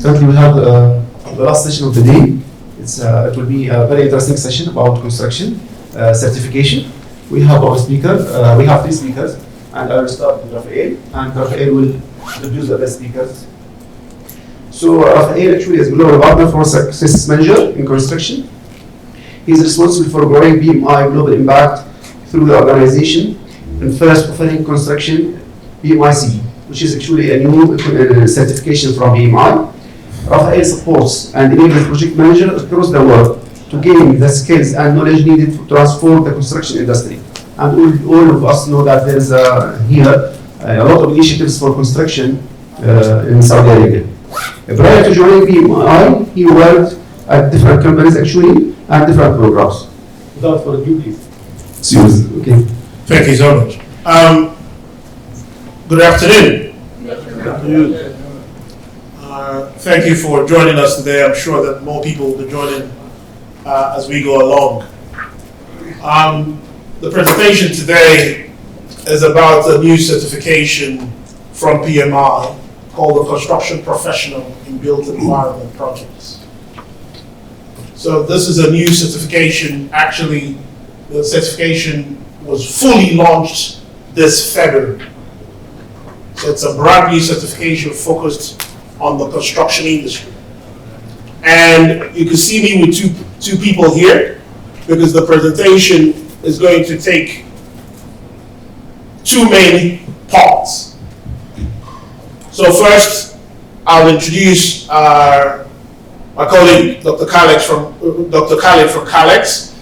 Currently, we have the last session of the day. It will be a very interesting session about construction certification. We have our speaker. We have 3 speakers, and I will start with Rafael, and Rafael will introduce the other speakers. So Rafael actually is global partner for success manager in construction. He is responsible for growing PMI global impact through the organization and first offering construction PMI-CP, which is actually a new certification from PMI. Rafael supports and enables project managers across the world to gain the skills and knowledge needed to transform the construction industry. And all of us know that there is here a lot of initiatives for construction in Saudi Arabia. Prior to joining PMI, he worked at different companies actually and different programs. Without further ado, please. Okay. Thank you so much. Good afternoon. Good afternoon. Thank you for joining us today. I'm sure that more people will be joining as we go along. The presentation today is about a new certification from PMI called the Construction Professional in Built Environment Projects. So this is a new certification. Actually, the certification was fully launched this February. So it's a brand new certification focused on the construction industry. And you can see me with two people here because the presentation is going to take 2 main parts. So first, I'll introduce my colleague, Dr. Calyx from Calyx.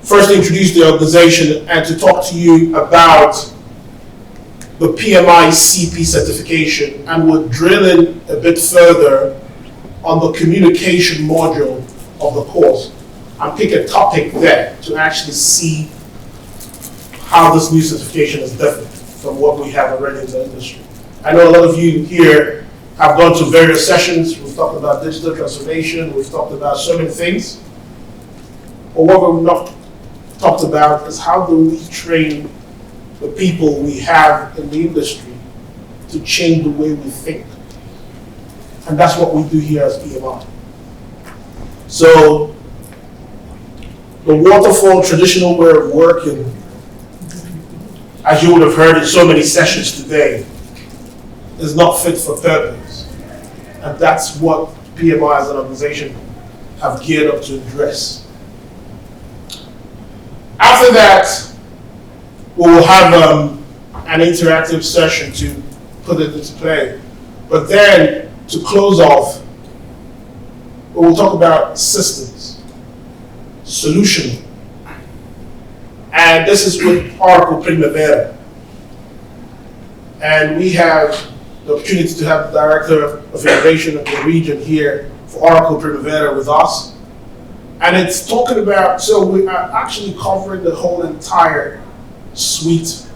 First, introduce the organization and to talk to you about the PMI-CP certification, and we'll drill in a bit further on the communication module of the course and pick a topic there to actually see how this new certification is different from what we have already in the industry. I know a lot of you here have gone to various sessions. We've talked about digital transformation. We've talked about so many things. But what we've not talked about is how do we train the people we have in the industry to change the way we think. And that's what we do here as PMI. So the waterfall traditional way of working, as you would have heard in so many sessions today, is not fit for purpose. And that's what PMI as an organization have geared up to address. After that, we will have an interactive session to put it into play. But then, to close off, we will talk about systems, solutioning. And this is with Oracle Primavera. And we have the opportunity to have the Director of Innovation of the region here for Oracle Primavera with us. And it's talking about, so we are actually covering the whole entire suite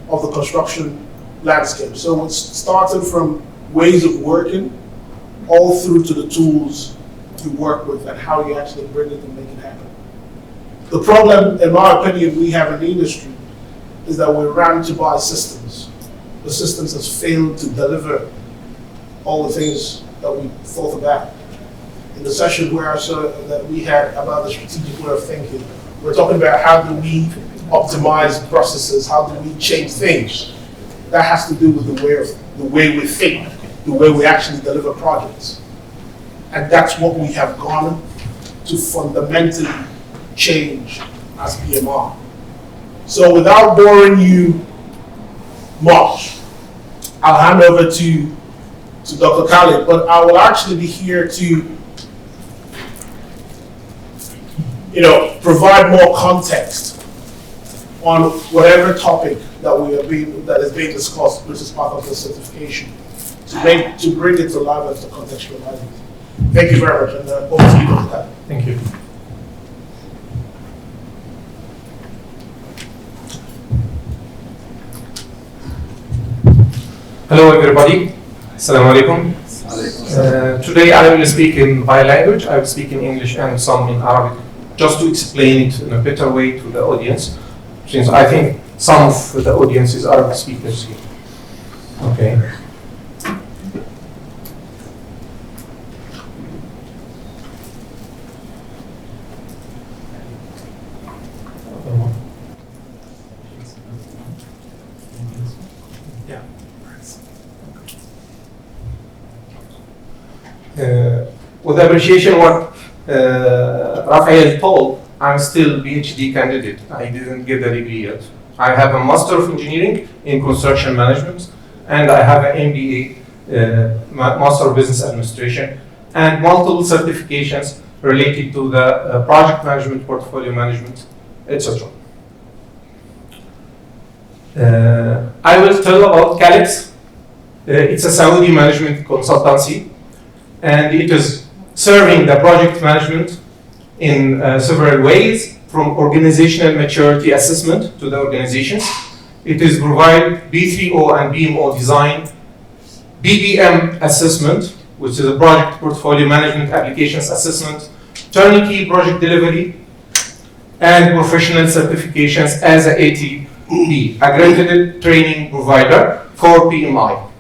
of the construction landscape. So it's starting from ways of working all through to the tools you work with and how you actually bring it and make it happen. The problem, in my opinion, we have in the industry is that we're ran to buy systems. The systems has failed to deliver all the things that we thought about. In the session that we had about the strategic way of thinking, we're talking about how do we optimize processes, how do we change things. That has to do with the way we think, the way we actually deliver projects. And that's what we have gone to fundamentally change as PMI. So without boring you much, I'll hand over to Dr. Calyx, but I will actually be here to provide more context on whatever topic that is being discussed, which is part of the certification, to bring it to life and to contextualize it. Thank you very much, and over to you, Dr. Calyx. Thank you. Hello everybody. Assalamu alaikum. Today I will speak in bi-language. I will speak in English and some in Arabic, just to explain it in a better way to the audience, since I think some of the audience is Arabic speakers here. Okay. with appreciation what Rafael told, I'm still PhD candidate. I didn't get the degree yet. I have a Master of Engineering in Construction Management, and I have an MBA, Master of Business Administration, and multiple certifications related to the project management, portfolio management, etc. I will tell about Calyx. It's a Saudi management consultancy, and it is serving the project management in several ways, from organizational maturity assessment to the organizations. It is provide B3O and BMO design, BBM assessment, which is a project portfolio management applications assessment, turnkey project delivery, and professional certifications as a ATP, accredited training provider for PMI.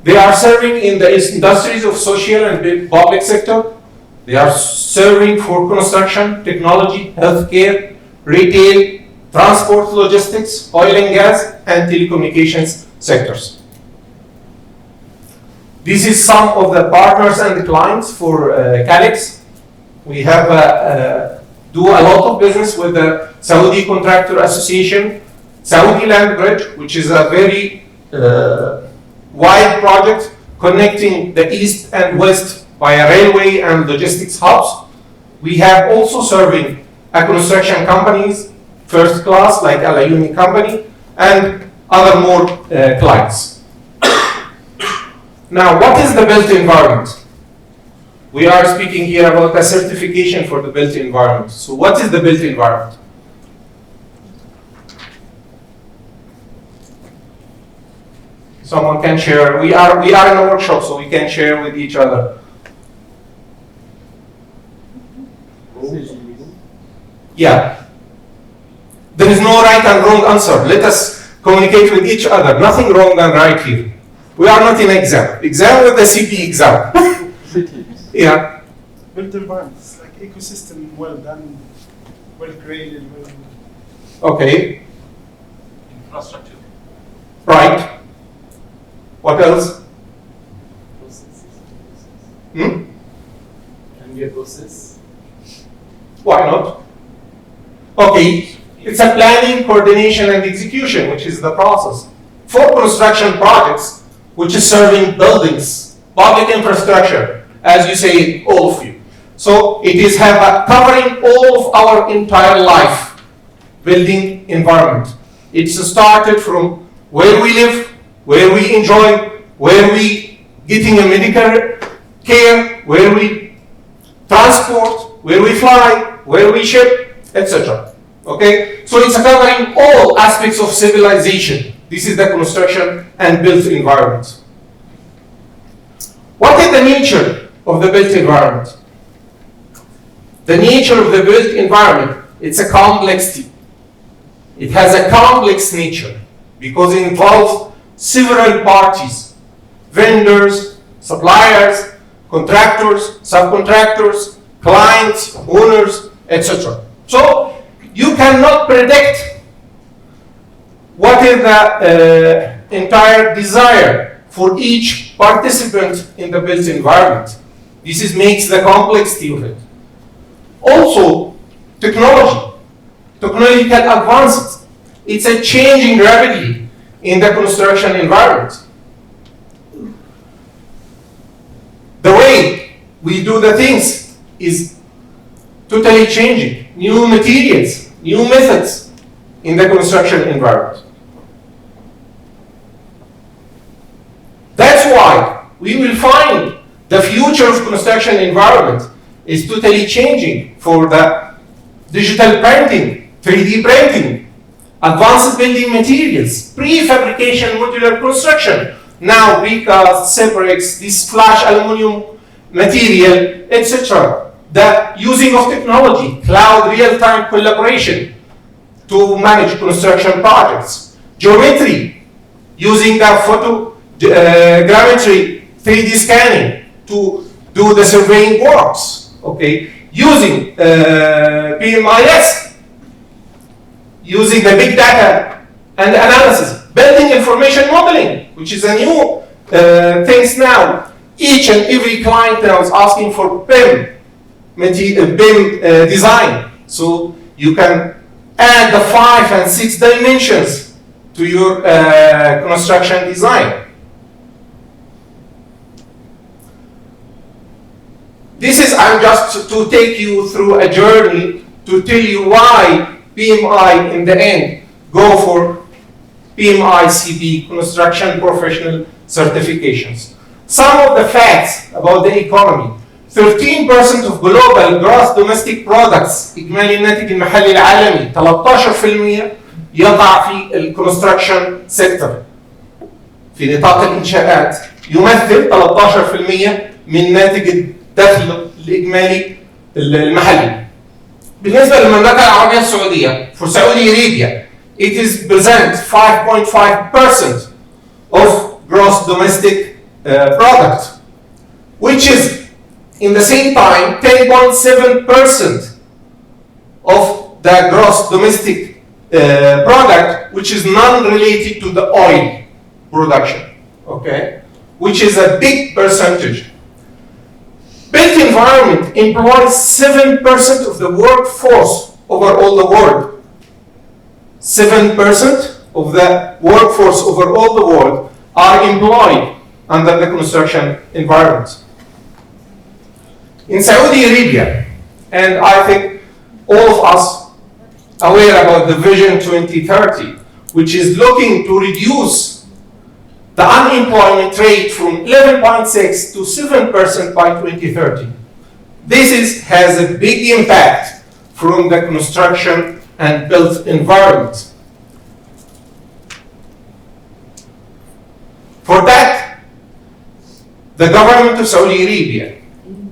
They are serving in the industries of social and public sector. They are serving for construction, technology, healthcare, retail, transport, logistics, oil and gas, and telecommunications sectors. This is some of the partners and the clients for Calyx. We have do a lot of business with the Saudi Contractor Association, Saudi Land Bridge, which is a very wide project connecting the east and west via railway and logistics hubs. We have also serving a construction companies, first class like Al Ayuni company, and other more clients. Now, what is the built environment? We are speaking here about a certification for the built environment. So what is the built environment? Someone can share. We are in a workshop, so we can share with each other. Yeah. There is no right and wrong answer. Let us communicate with each other. Nothing wrong and right here. We are not in exam. Exam with the CP exam. Yeah. Built environments, like ecosystem, well done, well created, well. Okay. Infrastructure. Right. What else? Processes. Hmm? Can be a process. Why not? Okay. It's a planning, coordination, and execution, which is the process. For construction projects, which is serving buildings, public infrastructure, as you say, all of you. So it is covering all of our entire life, building environment. It's started from where we live, where we enjoy, where we getting a medical care, where we transport, where we fly, where we ship, etc. Okay? So it's covering all aspects of civilization. This is the construction and built environment. What is the nature of the built environment? The nature of the built environment, it's a complexity. It has a complex nature because it involves several parties, vendors, suppliers, contractors, subcontractors, clients, owners, etc. So you cannot predict what is the entire desire for each participant in the built environment. This makes the complexity of it. Also, technological advances. It's a changing rapidly in the construction environment. The way we do the things is totally changing. New materials, new methods in the construction environment. That's why we will find the future of construction environment is totally changing for the digital printing, 3D printing, advanced building materials, prefabrication modular construction, now precast, separates, this flash aluminum material, etc. The using of technology, cloud real-time collaboration to manage construction projects, geometry, using the photogrammetry 3D scanning to do the surveying works, okay? Using PMIS, using the big data and analysis, building information modeling, which is a new things now. Each and every client now is asking for BIM design. So you can add the 5 and 6 dimensions to your construction design. This is, I'm just to take you through a journey to tell you why PMI in the end go for PMI-CP, Construction Professional Certifications. Some of the facts about the economy. 13% of global gross domestic products إجمالي الناتج المحلي العالمي 13% يقع في الكونستراكشن سيكتور في نطاق الإنشاءات يمثل 13% من ناتج الدخل الإجمالي المحلي. بالنسبة للمملكة العربية السعودية for Saudi Arabia it is present 5.5% of gross domestic product, which is in the same time 10.7% of the gross domestic product, which is non-related to the oil production, okay, which is a big percentage. Built environment employs 7% of the workforce over all the world. 7% of the workforce over all the world are employed under the construction environment. In Saudi Arabia, and I think all of us aware about the Vision 2030, which is looking to reduce the unemployment rate from 11.6 to 7% by 2030. This has a big impact from the construction and built environment. For that, the government of Saudi Arabia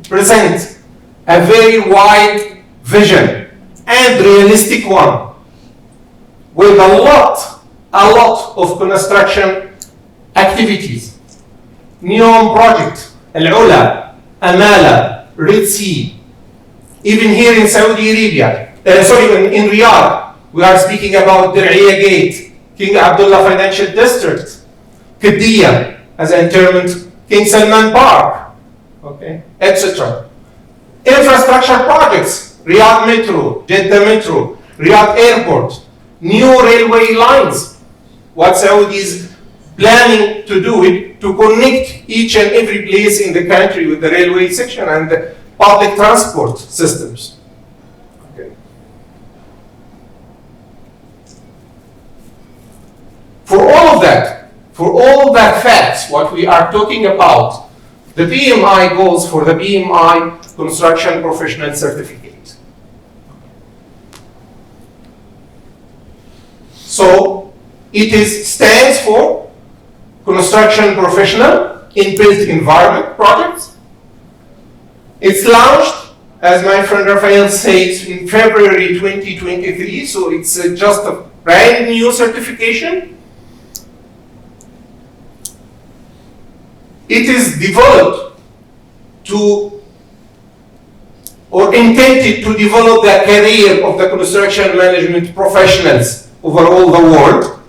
presents a very wide vision and realistic one with a lot of construction activities. NEOM project, Al-Ula, Amala, Red Sea. Even here in Saudi Arabia, in Riyadh, we are speaking about Dir'iyah Gate, King Abdullah Financial District, Qiddiya as an interment, King Salman Park, okay, etc. Infrastructure projects, Riyadh Metro, Jeddah Metro, Riyadh Airport, new railway lines. What Saudi is planning to do it to connect each and every place in the country with the railway section and the public transport systems. Okay. For all of that facts, what we are talking about, the PMI goes for the PMI Construction Professional Certificate. So it stands for Construction Professional in Built Environment Projects. It's launched, as my friend Rafael says, in February 2023, so it's just a brand new certification. It is developed or intended to develop the career of the construction management professionals over all the world.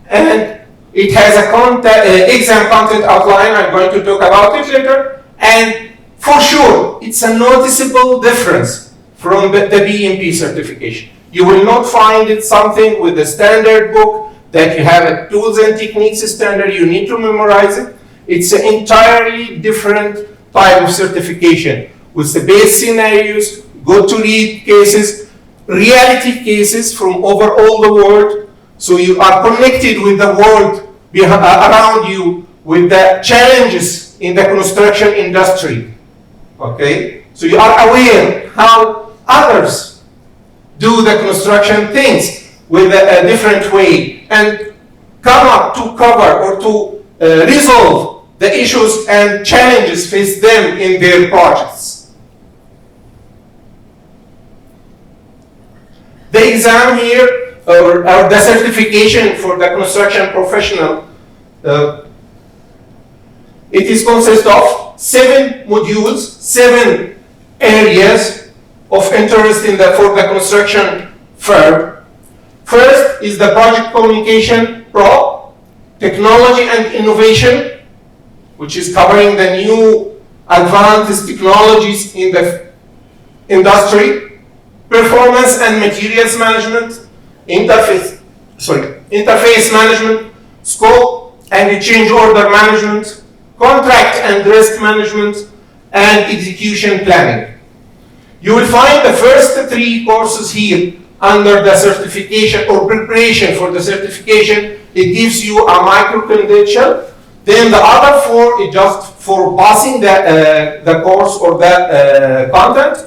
And it has a exam content outline. I'm going to talk about it later. And for sure, it's a noticeable difference from the BMP certification. You will not find it something with a standard book that you have a tools and techniques standard, you need to memorize it. It's an entirely different type of certification with the base scenarios, go-to-read cases, reality cases from over all the world. So you are connected with the world around you with the challenges in the construction industry. Okay? So you are aware how others do the construction things with a different way and come up to cover or to resolve the issues and challenges face them in their projects. The exam here, or the certification for the construction professional, it is consists of 7 modules, 7 areas of interest for the construction firm. First is the project communication pro. technology and innovation, which is covering the new advanced technologies in the industry, performance and materials management, interface management, scope and change order management, contract and risk management, and execution planning. You will find the first 3 courses here under the certification or preparation for the certification. It gives you a micro-credential. Then the other 4 is just for passing the course or the content.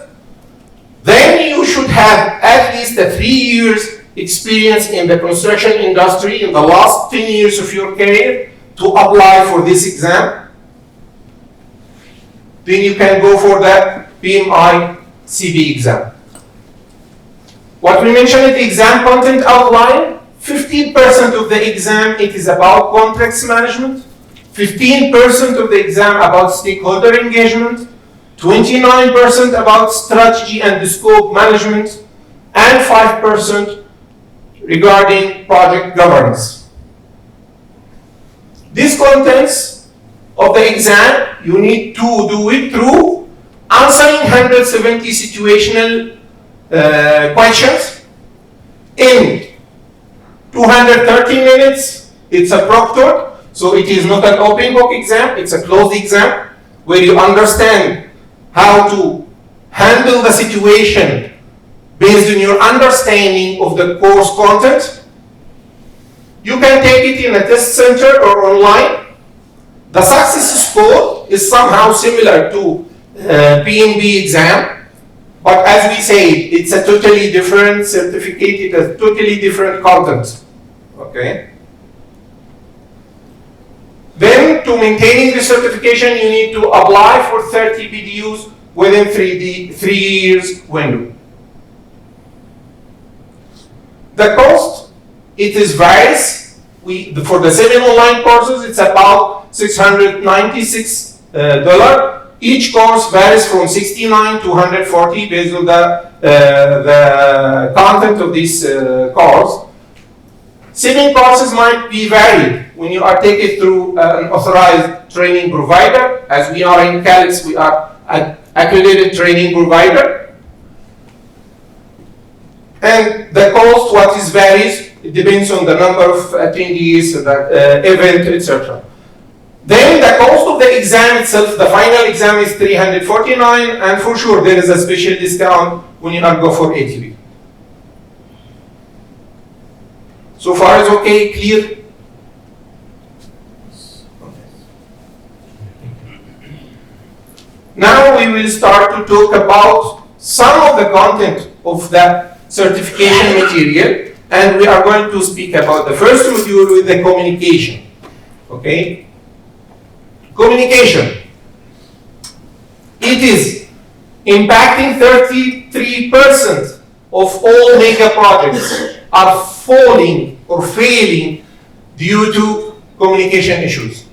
Then you should have at least 3 years experience in the construction industry in the last 10 years of your career to apply for this exam. Then you can go for the PMI-CP exam. What we mentioned in the exam content outline, 15% of the exam it is about contracts management, 15% of the exam about stakeholder engagement, 29% about strategy and scope management, and 5% regarding project governance. These contents of the exam, you need to do it through answering 170 situational questions in 230 minutes. It's a proctored, so it is not an open book exam, it's a closed exam where you understand how to handle the situation based on your understanding of the course content. You can take it in a test center or online. The success score is somehow similar to PMB exam, but as we say, it's a totally different certificate, it has totally different content. Okay? Then, to maintaining the certification, you need to apply for 30 BDUs within 3 years window. The cost, it is varies. For the 7 online courses, it's about $696. Each course varies from 69 to 140 based on the content of this course. 7 courses might be varied when you are taken through an authorized training provider. As we are in Calyx, we are an accredited training provider. And the cost, what is varies, it depends on the number of attendees, the event, etc. Then the cost of the exam itself, the final exam is $349, and for sure there is a special discount when you go for ATV. So far is okay, clear? Now we will start to talk about some of the content of the certification material, and we are going to speak about the first module with the communication. Okay? Communication. It is impacting 33% of all mega projects are falling or failing due to communication issues.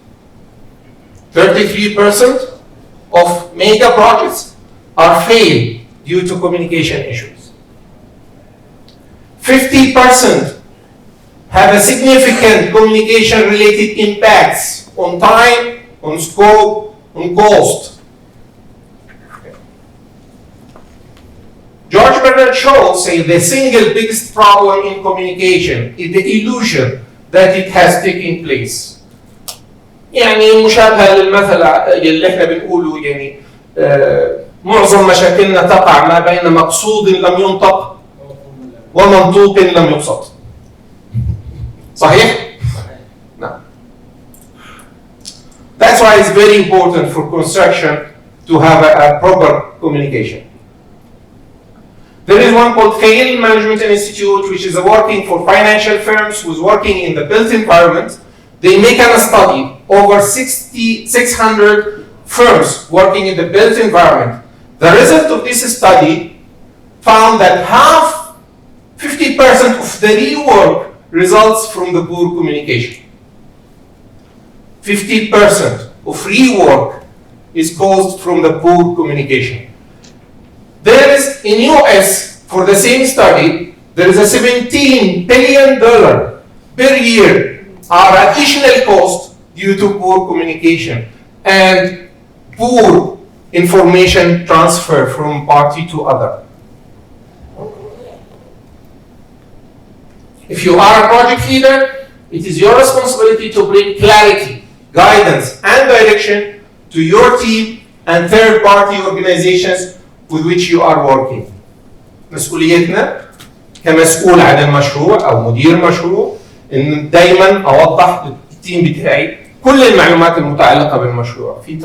33% of mega projects are failing due to communication issues. 50% have a significant communication related impacts on time, on scope, on cost. George Bernard Shaw says the single biggest problem in communication is the illusion that it has taken place. يعني مشابهة للمثل اللي احنا بنقوله يعني معظم مشاكلنا تقع ما بين مقصود لم ينطق ومنطوق لم يقصد. صحيح؟ نعم. That's why it's very important for construction to have a proper communication. There is one called Calyx Management Institute, which is working for financial firms who's working in the built environment. They make a study over 600 firms working in the built environment. The result of this study found that 50% of the rework results from the poor communication. 50% of rework is caused from the poor communication. There is, in US, for the same study, there is a $17 billion per year are additional costs due to poor communication and poor information transfer from party to other. If you are a project leader, it is your responsibility to bring clarity, guidance, and direction to your team and third-party organizations with which you are working. مسؤوليتنا كمسؤول عن المشروع أو مدير مشروع إن دايما أوضح للتيم بتاعي كل المعلومات المتعلقة بالمشروع في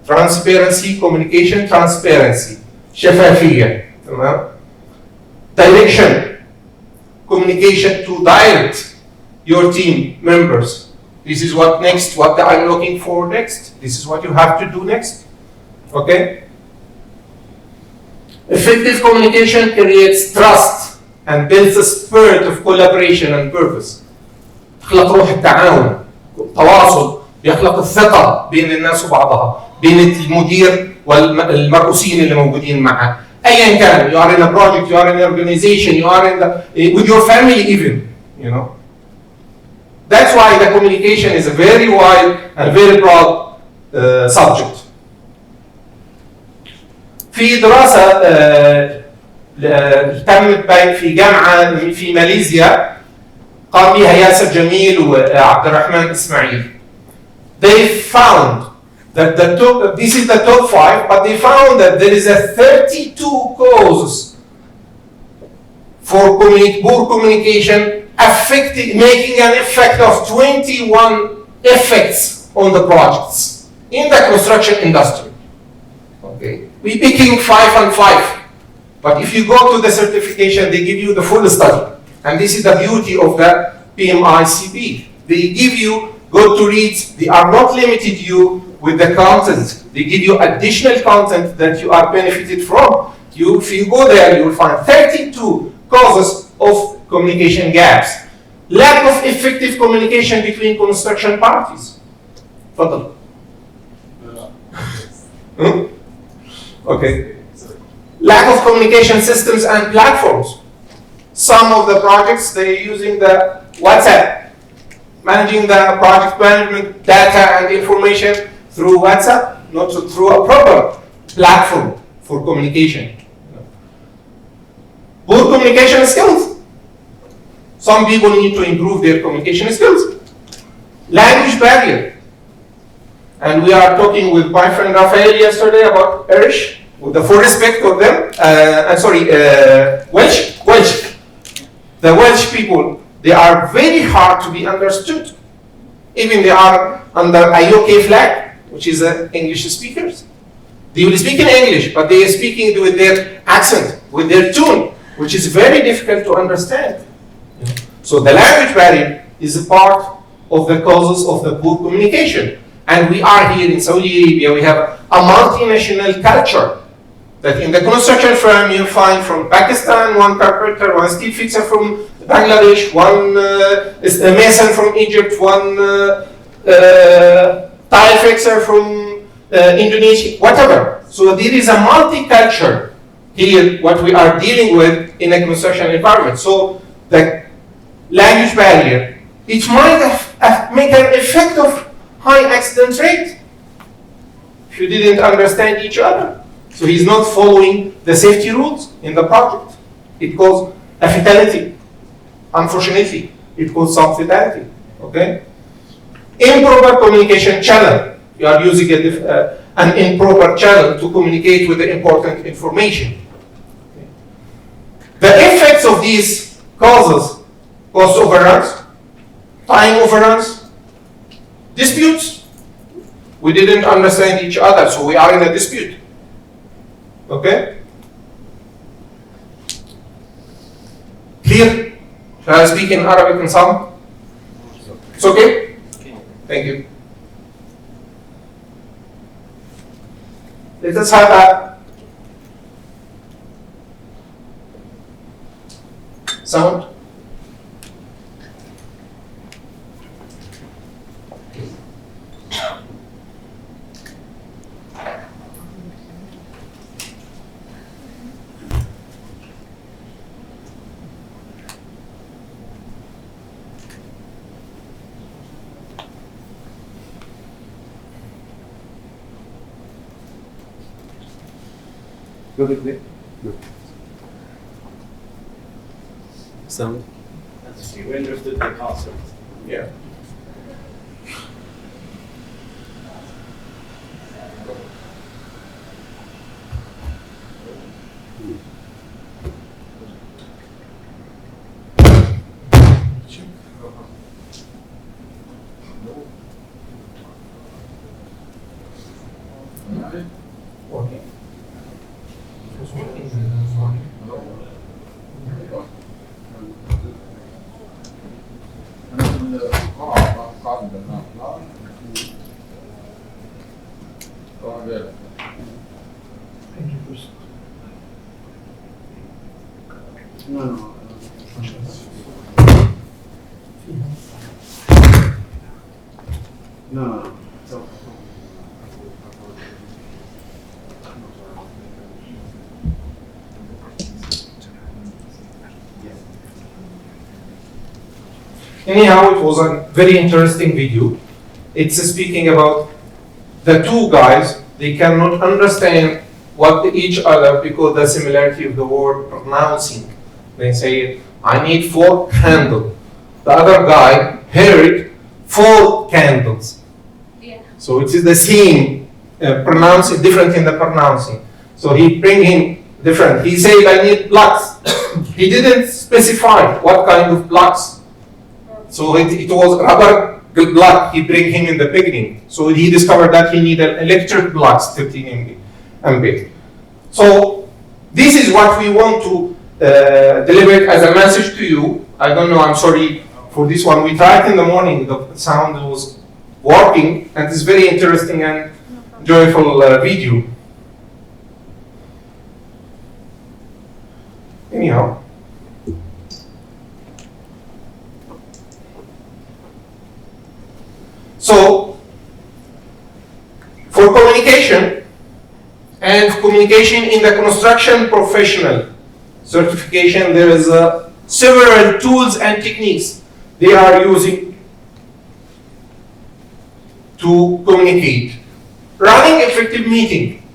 transparency, communication transparency، شفافية، تمام؟ direction, communication to direct your team members. This is what next, what I'm looking for next. This is what you have to do next. Okay? Effective communication creates trust and builds a spirit of collaboration and purpose. يخلق روح التعاون، التواصل، يخلق الثقة بين الناس وبعضها، بين المدير والمرؤوسين اللي موجودين معه. أيا كان، you are in a project, you are in an organization, you are in with your family even, you know. That's why the communication is a very wide and very broad subject. في دراسة تمت في جامعة في ماليزيا قام بها ياسر جميل وعبد الرحمن إسماعيل. They found that this is the top 5, but they found that there is a 32 causes for poor communication making an effect of 21 effects on the projects in the construction industry. Okay, we picking 5 and 5, but if you go to the certification, they give you the full study, and this is the beauty of the PMI-CP. They give you go to read. They are not limited you with the content. They give you additional content that you are benefited from. If you go there, you will find 32 causes of communication gaps. Lack of effective communication between construction parties. تفضل. Okay. Lack of communication systems and platforms. Some of the projects, they're using the WhatsApp, managing the project management data and information through WhatsApp, not through a proper platform for communication. Poor communication skills. Some people need to improve their communication skills. Language barrier. And we are talking with my friend Rafael yesterday about Irish, with the full respect of them. Welsh. The Welsh people, they are very hard to be understood. Even they are under IOK flag, which is English speakers. They will speak in English, but they are speaking with their accent, with their tune, which is very difficult to understand. So the language barrier is a part of the causes of the poor communication. And we are here in Saudi Arabia, we have a multinational culture that in the construction firm you find from Pakistan, one carpenter, one steel fixer from Bangladesh, one mason from Egypt, one tile fixer from Indonesia, whatever. So there is a multicultural here, what we are dealing with in a construction environment. So the language barrier, it might make an effect of high accident rate if you didn't understand each other. So he's not following the safety rules in the project. It causes a fatality. Unfortunately, it causes some fatality. Okay? Improper communication channel. You are using an improper channel to communicate with the important information. Okay. The effects of these causes: cost overruns, time overruns, disputes. We didn't understand each other, so we are in a dispute. Okay? Clear? Shall I speak in Arabic and some? It's okay? Thank you. Let us have a sound. Google Play? No. Sound. Let's see. We understood the concept. Yeah. Working. It was working in the morning. No. No. So, Anyhow, it was a very interesting video. It's speaking about the two guys. They cannot understand what each other because the similarity of the word pronouncing. They say, I need 4 candles. The other guy heard 4 candles. Yeah. So it is the same, pronouncing different in the pronouncing. So he bring him different. He said, I need blocks. He didn't specify what kind of blocks. So it was rubber block he bring him in the beginning. So he discovered that he needed electric blocks, 13 ampere. So this is what we want to deliver as a message to you. I don't know, I'm sorry for this one. We tried in the morning, the sound was working, and it's very interesting and joyful video. Anyhow. So, for communication and communication in the construction professional certification, there is several tools and techniques they are using to communicate. Running effective meeting,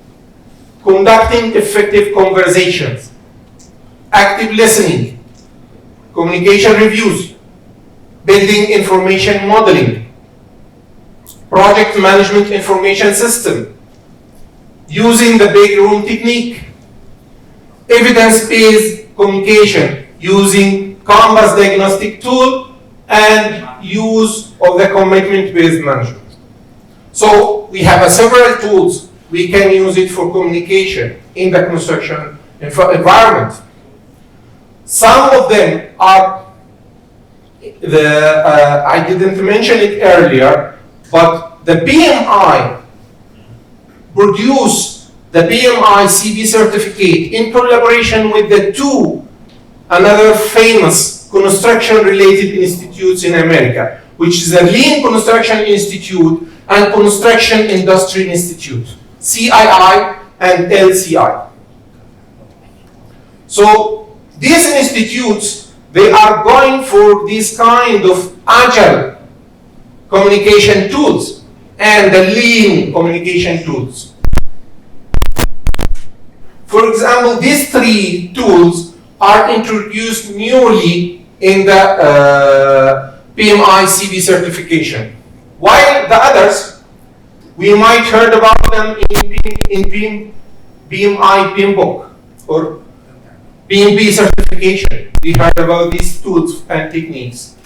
conducting effective conversations, active listening, communication reviews, building information modeling, project management information system, using the big room technique, evidence-based communication using Canvas diagnostic tool, and use of the commitment-based management. So we have several tools we can use it for communication in the construction environment. Some of them are I didn't mention it earlier, but the PMI produced the PMI-CP certificate in collaboration with the two another famous construction-related institutes in America, which is the Lean Construction Institute and Construction Industry Institute, CII and LCI. So these institutes, they are going for this kind of agile communication tools and the lean communication tools. For example, these 3 tools are introduced newly in the PMI-CP certification. While the others, we might heard about them in PMI book or PMP certification. We heard about these tools and techniques.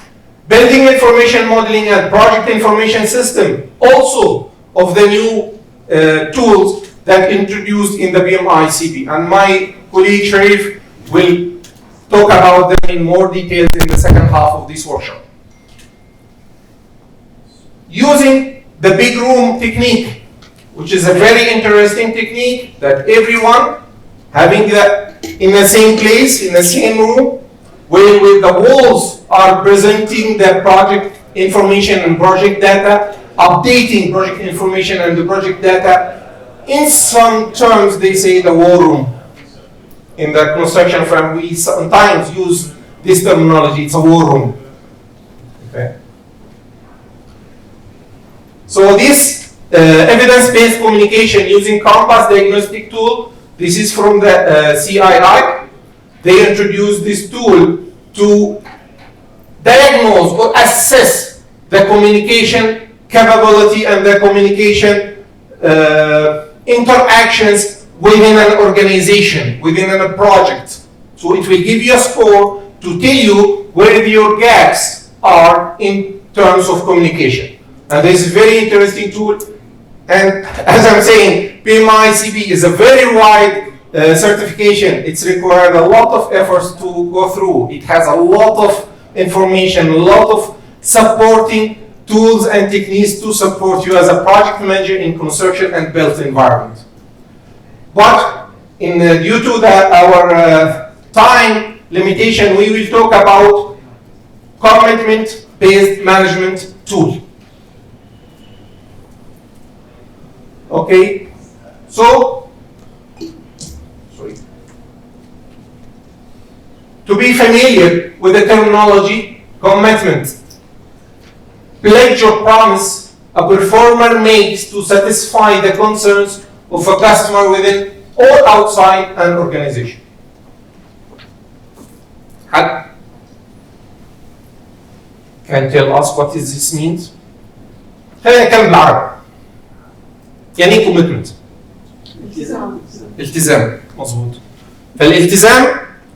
Building information modeling and project information system, also of the new tools that introduced in the PMI-CP. And my colleague Sharif will talk about them in more details in the second half of this workshop. Using the big room technique, which is a very interesting technique that everyone having in the same place, in the same room, where the walls are presenting the project information and project data, updating project information and the project data. In some terms, they say the war room. In the construction firm, we sometimes use this terminology, it's a war room. Okay. So this evidence-based communication using Canvas diagnostic tool, This is from the CII. They introduced this tool to diagnose or assess the communication capability and the communication interactions within an organization, within a project. So it will give you a score to tell you where your gaps are in terms of communication. And this is a very interesting tool. And as I'm saying, PMI-CP is a very wide certification. It's required a lot of efforts to go through. It has a lot of information, a lot of supporting tools and techniques to support you as a project manager in construction and built environment. But due to our time limitation, we will talk about commitment-based management tool. Okay, so to be familiar with the terminology, commitment, pledge or promise a performer makes to satisfy the concerns of a customer within or outside an organization. Can tell us what is this means? خلينا نتكلم بالعربي. يعني ايه commitment؟ التزام، مظبوط. فالالتزام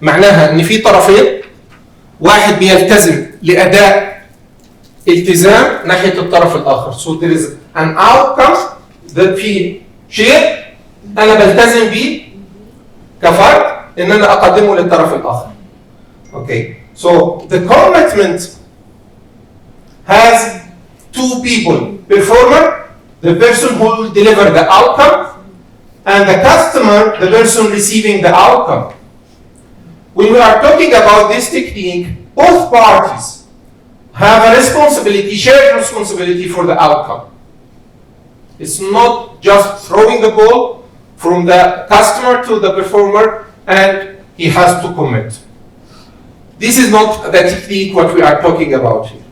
معناها ان في طرفين، واحد بيلتزم لاداء التزام ناحيه الطرف الاخر. So there is an outcome that في شيء انا بلتزم بيه كفرد ان انا اقدمه للطرف الاخر. Okay. So the commitment has two people: performer, the person who will deliver the outcome, and the customer, the person receiving the outcome. When we are talking about this technique, both parties have a responsibility, shared responsibility for the outcome. It's not just throwing the ball from the customer to the performer and he has to commit. This is not the technique what we are talking about here.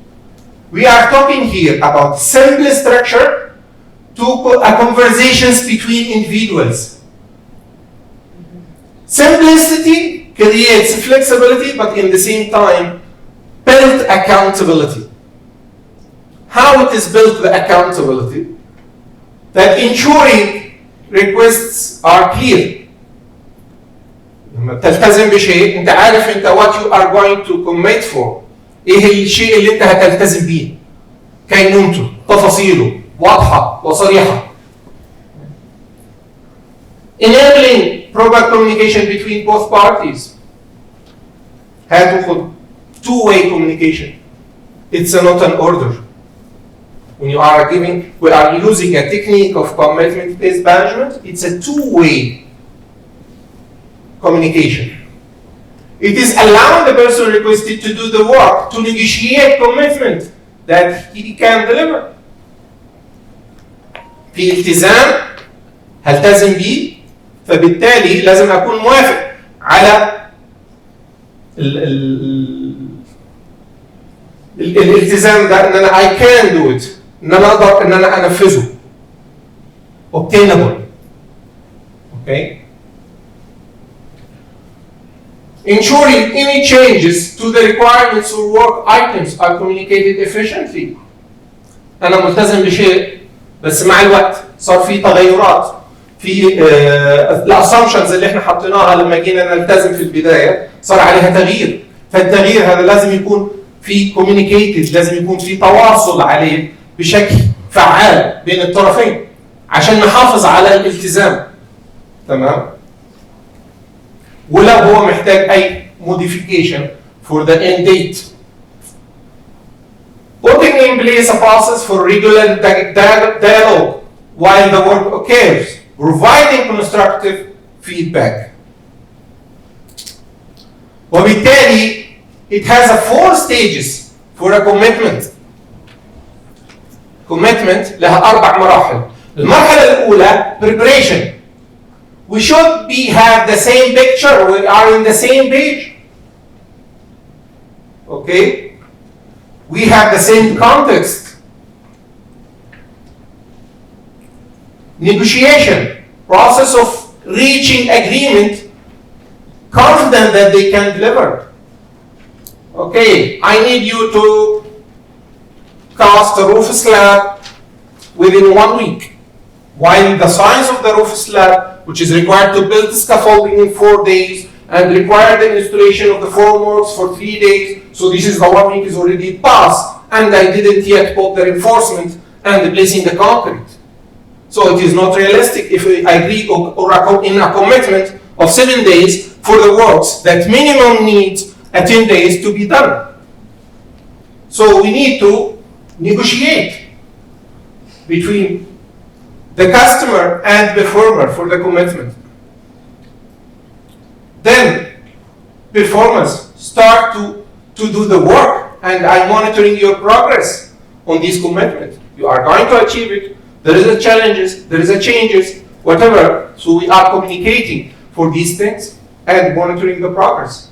We are talking here about simple structure to conversations between individuals. Simplicity creates flexibility, but in the same time, build accountability. How it is built the accountability? That ensuring requests are clear. لما تلتزم بشيء انت عارف انت what you are going to commit for. ايه الشيء اللي انت هتلتزم بيه؟ كينونته، تفاصيله واضحة وصريحة. Enabling proper communication between both parties. هتاخد two-way communication. It's not an order. When you are we are using a technique of commitment-based management, it's a two-way communication. It is allowing the person requested to do the work, to negotiate commitment that he can deliver. في التزام هلتزم بيه، فبالتالي لازم أكون موافق على الالتزام ده، ان انا I can do it، ان انا اقدر ان انا انفذه. obtainable. Okay. Ensuring any changes to the requirements or work items are communicated efficiently. انا ملتزم بشيء بس مع الوقت صار في تغيرات في الاسامبشنز اللي احنا حطيناها لما جينا نلتزم في البدايه صار عليها تغيير، فالتغيير هذا لازم يكون في communicated، لازم يكون في تواصل عليه بشكل فعال بين الطرفين عشان نحافظ على الالتزام. تمام؟ ولو هو محتاج اي modification for the end date. Putting in place a process for regular dialogue while the work occurs, providing constructive feedback. وبالتالي it has a 4 stages for a commitment. Commitment لها 4 مراحل. المرحلة الأولى preparation. We should have the same picture. We are in the same page. Okay? We have the same context. Negotiation, process of reaching agreement, confident that they can deliver. Okay, I need you to cast a roof slab within 1 week, while the size of the roof slab, which is required to build the scaffolding in 4 days, and require the installation of the formworks for 3 days, so this is the 1 week is already passed, and I didn't yet put the reinforcement and placing the concrete. So it is not realistic if I agree in a commitment of 7 days for the works that minimum needs 10 days to be done. So we need to negotiate between the customer and the firm for the commitment. Then performers start to do the work, and I'm monitoring your progress on this commitment. You are going to achieve it. There is a challenges, there is a changes, whatever. So we are communicating for these things and monitoring the progress.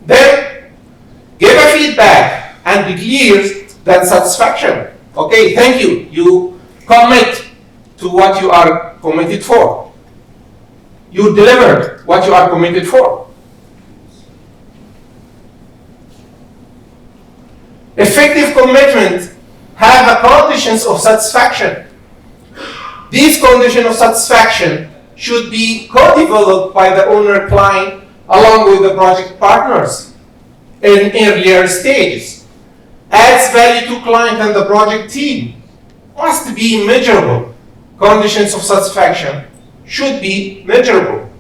Then give a feedback and declare that satisfaction. Okay, thank you. You commit to what you are committed for. You delivered what you are committed for. Effective commitment have a conditions of satisfaction. These conditions of satisfaction should be co-developed by the owner client along with the project partners in earlier stages. Adds value to client and the project team. Must be measurable. Conditions of satisfaction should be measurable.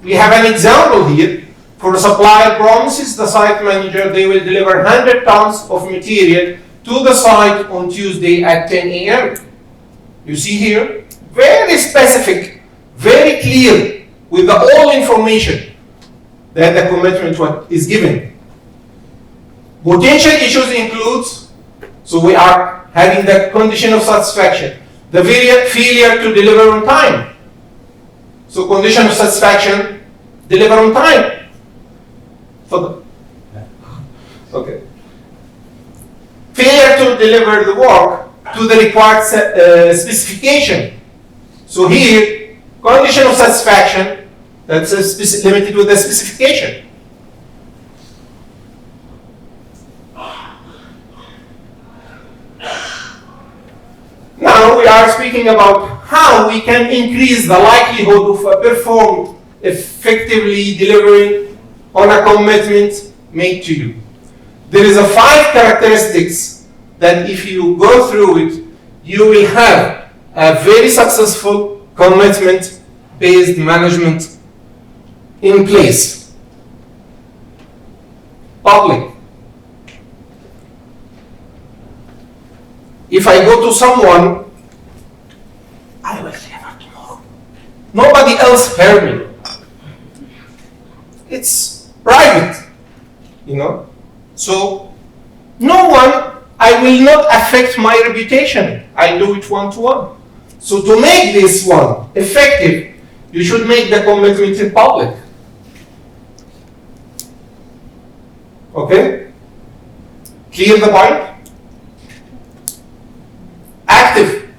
We have an example here. For a supplier promises the site manager they will deliver 100 tons of material to the site on Tuesday at 10 a.m. You see here, very specific, very clear, with the all information that the commitment is given. Potential issues includes, so we are having the condition of satisfaction, the failure to deliver on time. So condition of satisfaction, deliver on time. Okay. Failure to deliver the work to the required specification. So here, condition of satisfaction, that's limited with the specification. Now we are speaking about how we can increase the likelihood of a performed effectively delivering on a commitment made to you. There is a 5 characteristics that if you go through it, you will have a very successful commitment-based management in place. Public. If I go to someone, I will deliver tomorrow. Nobody else heard me. It's private, you know. So, no one, I will not affect my reputation. I do it one-to-one. So to make this one effective, you should make the commitment in public. Okay? Clear the point? Active.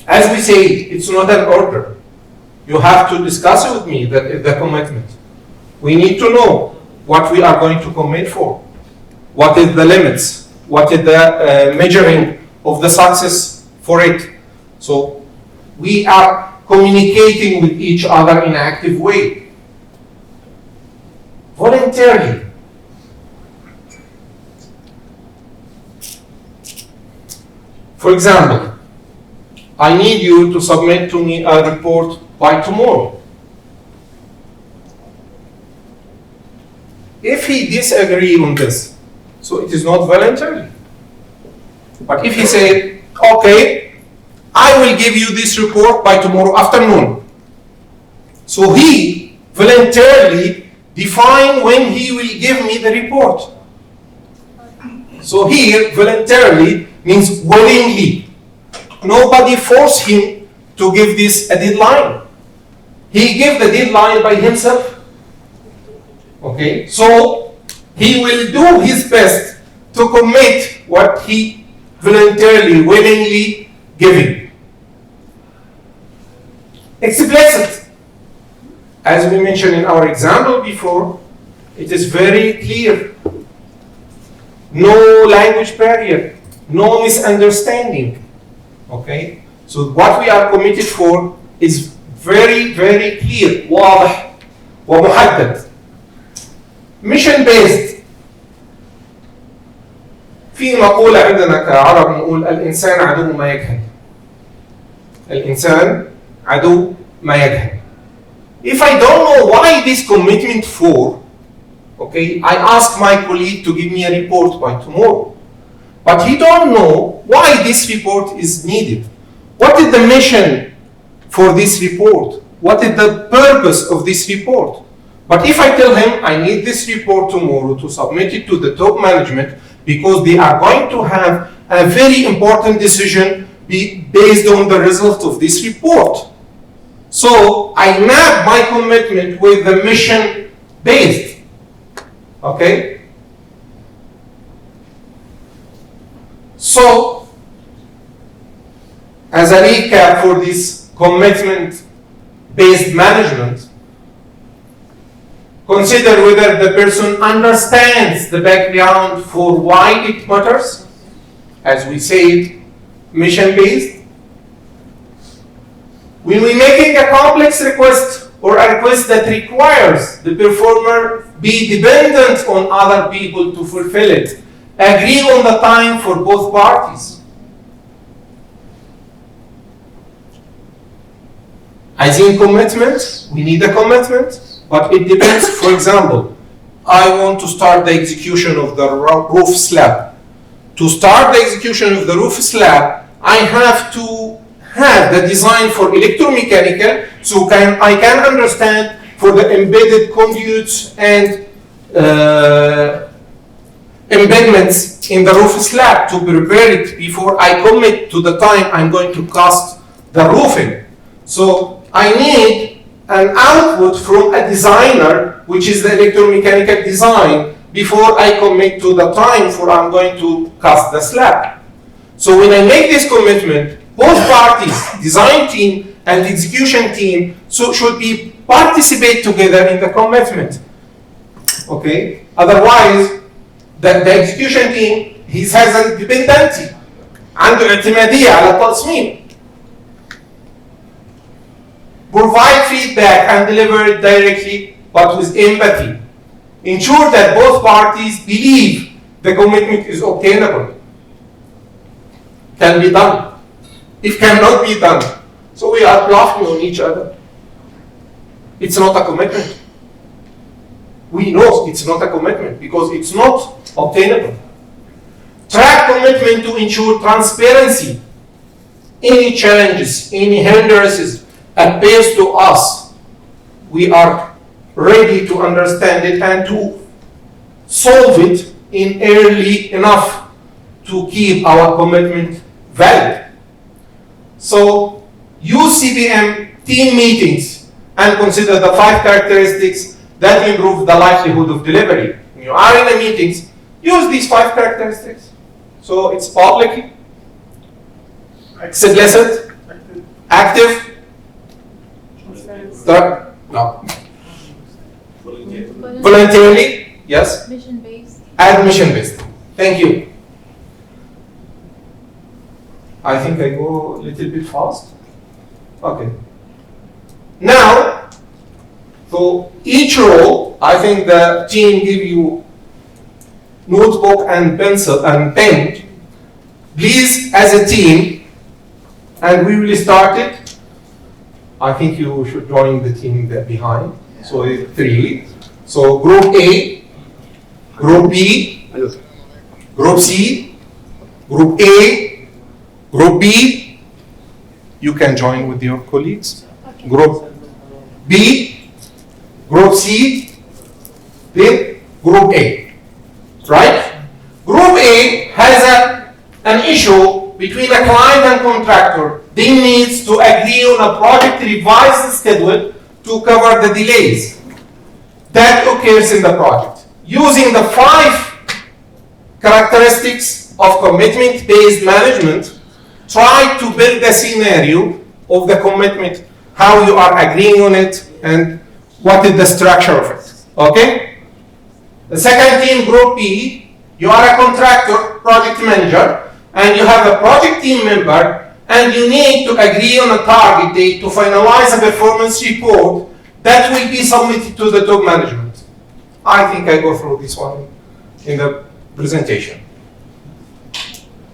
As we say, it's not an order. You have to discuss it with me, the commitment. We need to know what we are going to commit for. What is the limits? What is the measuring of the success for it? So we are communicating with each other in an active way. Voluntarily. For example, I need you to submit to me a report by tomorrow. If he disagrees on this, so it is not voluntary. But if he say, okay, I will give you this report by tomorrow afternoon. So he voluntarily define when he will give me the report. So here, voluntarily means willingly. Nobody forced him to give this a deadline. He gave the deadline by himself. Okay, so he will do his best to commit what he voluntarily, willingly giving. explicit. As we mentioned in our example before, it is very clear. No language barrier, no misunderstanding. Okay? So what we are committed for is very, very clear, واضح ومحدد. Mission based. في مقولة عندنا كعرب نقول الإنسان عدو ما يجهل. الإنسان عدو ما يجهل. If I don't know why this commitment for, okay, I ask my colleague to give me a report by tomorrow. But he don't know why this report is needed. What is the mission for this report? What is the purpose of this report? But if I tell him I need this report tomorrow to submit it to the top management because they are going to have a very important decision based on the result of this report. So I map my commitment with the mission based. Okay? So, as a recap for this commitment-based management, consider whether the person understands the background for why it matters. As we said, mission-based. When we're making a complex request or a request that requires the performer be dependent on other people to fulfill it, agree on the time for both parties. As in commitment, we need a commitment, but it depends. For example, I want to start the execution of the roof slab. To start the execution of the roof slab, I have to have the design for electromechanical, so I can understand for the embedded conduits and embedments in the roof slab to prepare it before I commit to the time I'm going to cast the roofing. So I need an output from a designer, which is the electromechanical design, before I commit to the time for I'm going to cast the slab. So when I make this commitment, both parties, design team and execution team, should be participate together in the commitment. Okay? Otherwise, the execution team has a dependency. عنده اعتمادية على التصميم. Provide feedback and deliver it directly, but with empathy. Ensure that both parties believe the commitment is obtainable. Can be done. It cannot be done. So we are bluffing on each other. It's not a commitment. We know it's not a commitment because it's not obtainable. Track commitment to ensure transparency. Any challenges, any hindrances appears to us, we are ready to understand it and to solve it in early enough to keep our commitment valid. So use CPM team meetings and consider the 5 characteristics that improve the likelihood of delivery. When you are in the meetings, use these 5 characteristics. So it's public, explicit, active, voluntarily, yes, mission-based, and mission-based. Thank you. I think I go a little bit fast. Okay. Now, so each role, I think the team give you notebook and pencil and pen. Please, as a team, and we will start it. I think you should join the team there behind. So it's 3. So group A, group B, group C, group A, group B. You can join with your colleagues. Group B, group C, then group A. Right? Group A has an issue between a client and contractor. They need to agree on a project revised schedule to cover the delays that occurs in the project. Using the 5 characteristics of commitment-based management, try to build a scenario of the commitment how you are agreeing on it, and what is the structure of it. Okay? The second team, group B, you are a contractor, project manager, and you have a project team member, and you need to agree on a target date to finalize a performance report that will be submitted to the top management. I think I go through this one in the presentation.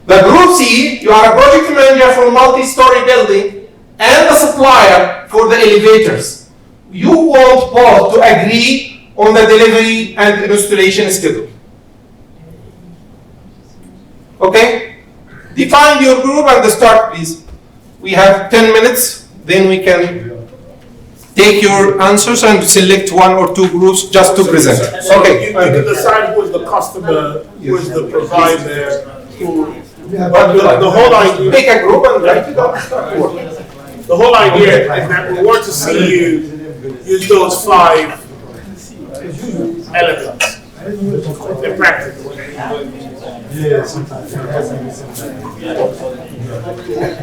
The group C, you are a project manager for multi-story building and the supplier for the elevators. You want both to agree on the delivery and installation schedule. Okay? Define your group and start, please. We have 10 minutes, then we can take your answers and select one or two groups just to present. So Okay. you can decide who is the customer, who is the provider, who. But the whole idea. Make a group and write it down. The whole idea is that we want to see you use those 5 elements in practice.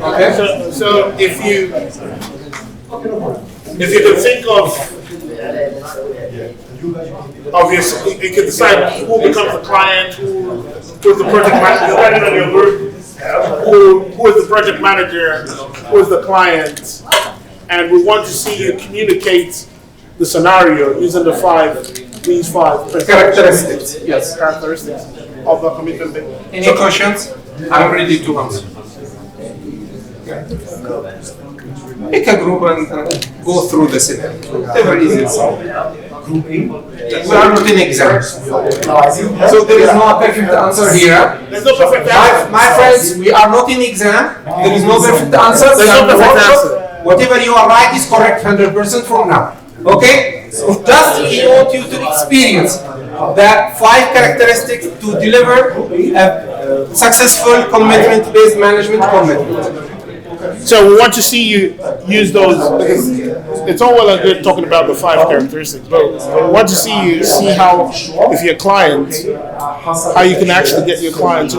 Okay. So if you can think of obviously, you can decide who becomes the client, who is the project manager, depending on your group, who is the project manager, who is the client, and we want to see you communicate the scenario using these five Characteristics. Yes. characteristics of the commitment. Any questions? I'm ready to answer. Pick a group and go through the scenario. Whatever is it. We are not in exams. So there is no perfect answer here. There's no perfect answer. My friends, we are not in exam. There is no perfect answer. There's no perfect answer. Whatever you are right is correct 100% from now. Okay? So just we want you to experience the 5 characteristics to deliver a successful commitment-based management commitment. So we want to see you use those, because it's all well and good talking about the 5 characteristics, but we want to see how, if you're a client, how you can actually get your client to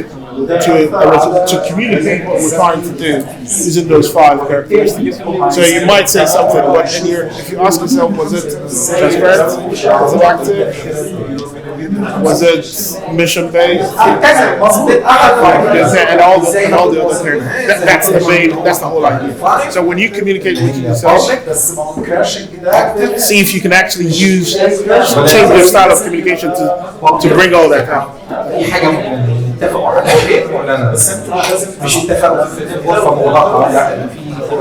communicate what we're trying to do using those 5 characteristics. So you might say something, but if you ask yourself, was it transparent? Was it active? Was it mission based? And all the other characters. That's the whole idea. So when you communicate with yourself, see if you can actually change your style of communication to bring all that out. اتفقوا على شيء ولا مش اتفقوا في غرفه مغلقه لا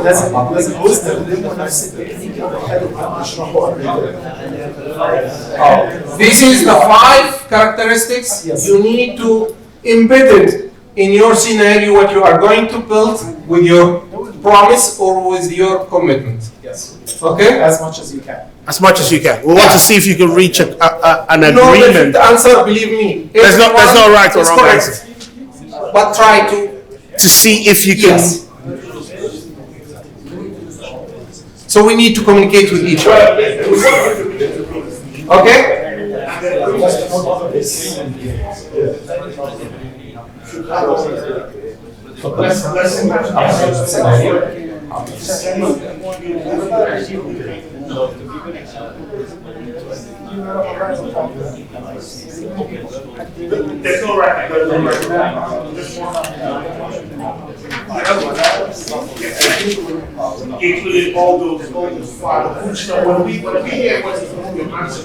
لازم يستخدموا نفس التكنيك اللي هنشرحه This is the 5 characteristics you need to embed it in your scenario what you are going to build with your promise or with your commitment. Yes. Okay? As much as you can. As much as you can. We want to see if you can reach an No agreement. perfect answer, believe me. There's no right or wrong answer. But try To see if you can. Yes. So we need to communicate with each other. Okay? There's no right. Including all those 5. So when we hear what's the answer,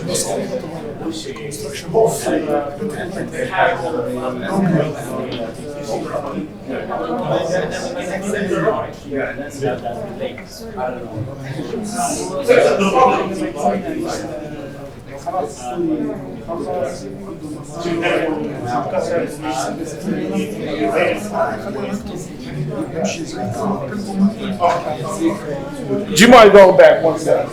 do you mind going back one step?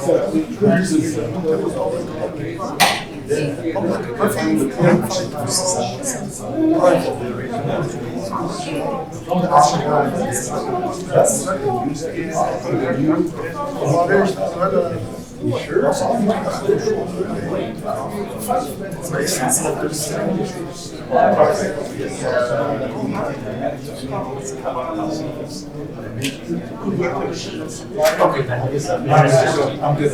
I'm good.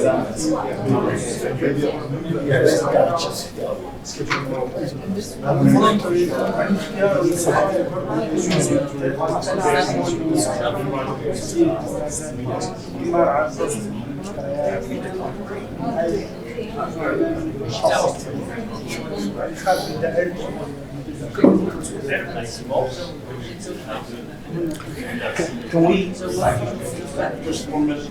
Can we just 1 minute?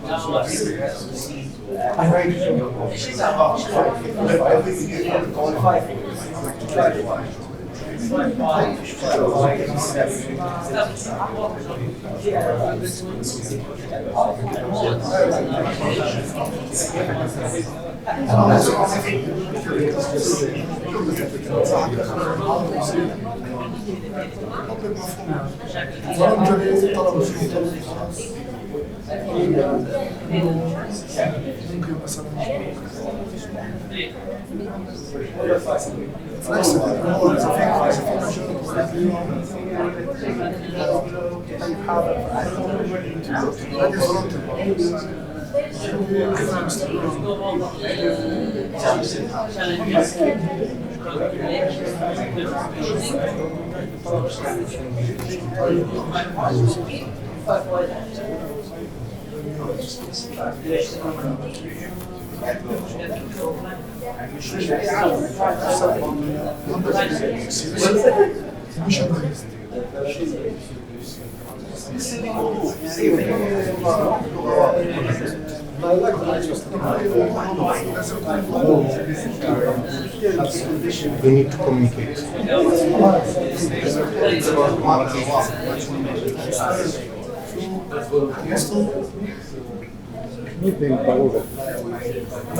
We need to communicate.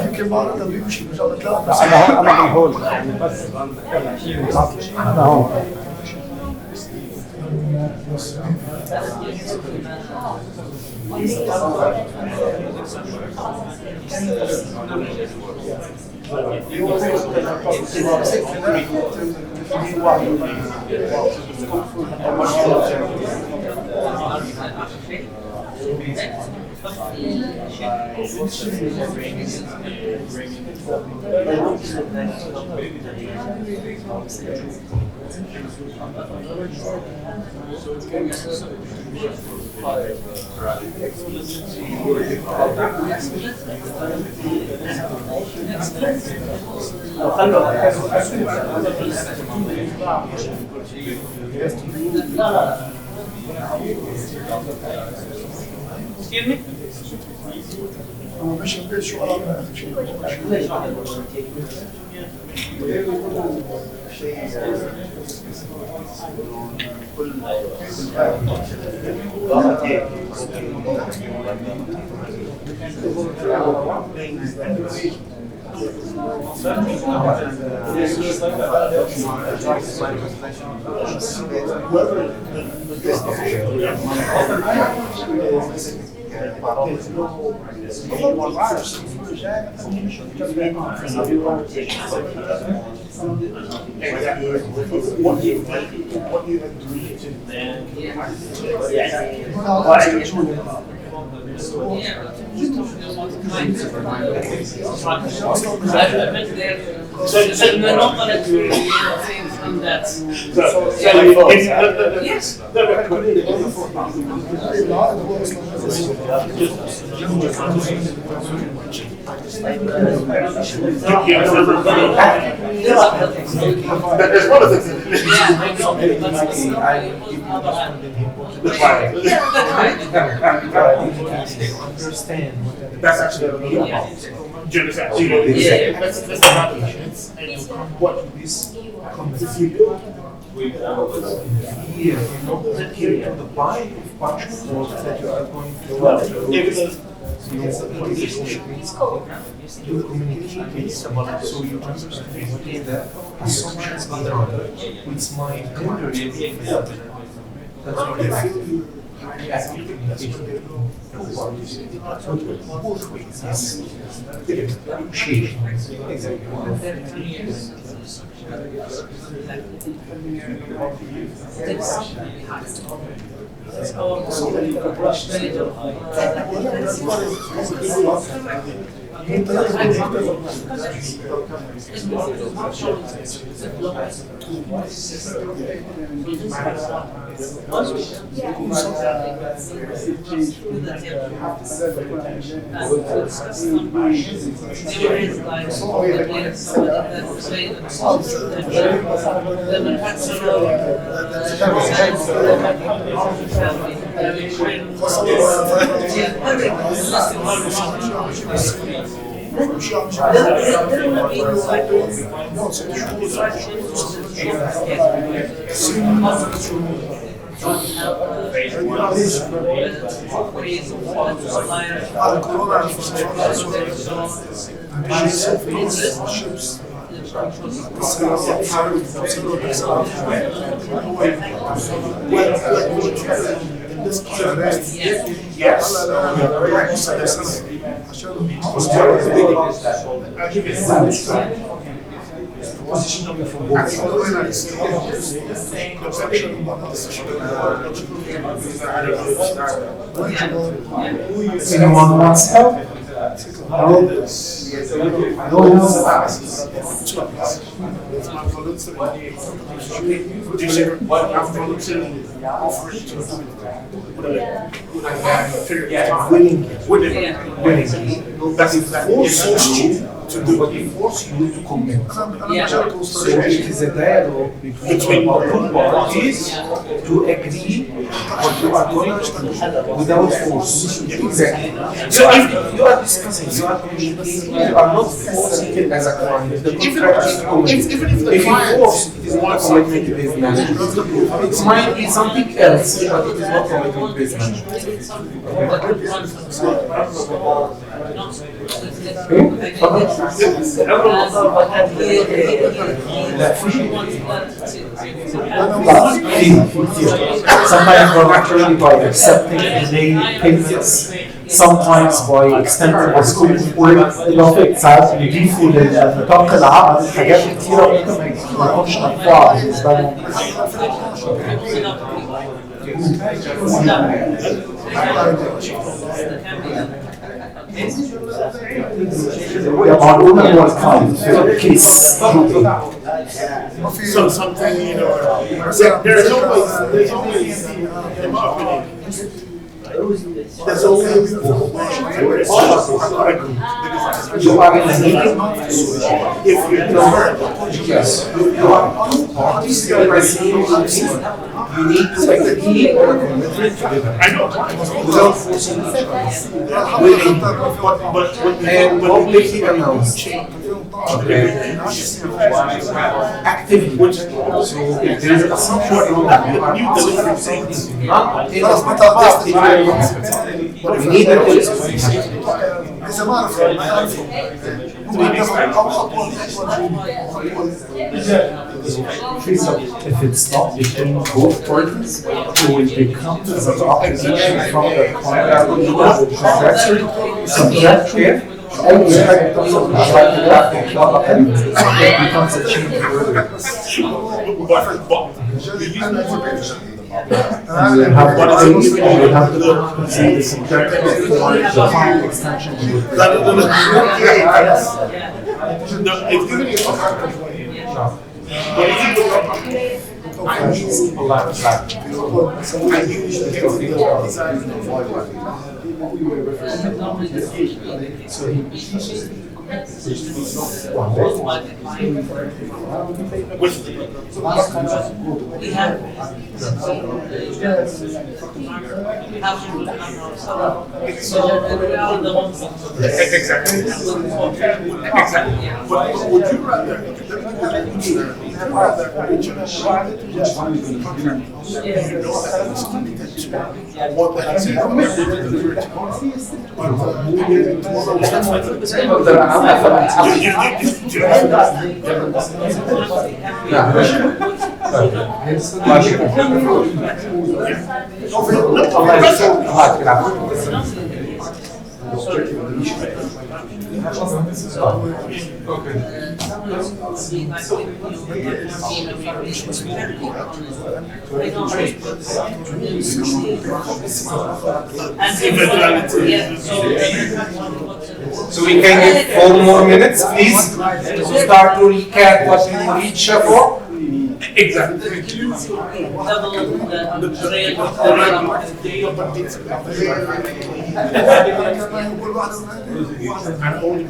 يمكن بعض ده بيمشي مش على لا بس انا بنقول بس انا هون Excuse me? مش البيت شو أنا شيء What you agree to then Yes. There's one of the things. Understand That's actually what I'm about. Do you understand? So, you know, let's not what this competency here, here to the buy of bunch of products that you are going to you communicate so you understand the assumptions later, which might hinder you. That's what it is. Anyone wants help? So it is a dialogue between both parties to agree what you are going to do without force. Exactly. So if you are discussing, you are communicating, you are not forcing it as a client. The contract is Even if the if you client force, it is not commitment-based management. It might be something else, but it is not commitment-based management. Sometimes we're naturally by accepting the payments, sometimes by extending the scope of work. إضافة ساعات بيضيفوا لنطاق العقد حاجات كتيرة ممكن ما يكونش مدفوعة بالنسبة لهم. معلومة هو الكلاينت في الكيس. So something, you know, there's always, in my opinion, there's always You are in a meeting. if you're not, Yes. You are parties that are saying you need to agree on a commitment together. I know, Without forcing each other. Willing and publicly announced. Okay. Actively. So if there is a assumption that you are delivery things. not in a we need a إذا ما عرفوا ما يعرفوا ممكن تاخذ أو خطوة If it's not between both parties, it will become an opposition from the subjective. أي حاجة بتحصل في العلاقة it becomes a change order. And you have to compensate the subjective for the final extension. It's giving you but if you look up, I usually get to the design So he exactly. But would you rather الله يسلمك. الله يعطيك العافيه. So we can give 4 more minutes, please, to start to recap what we reached for. Exactly. And holding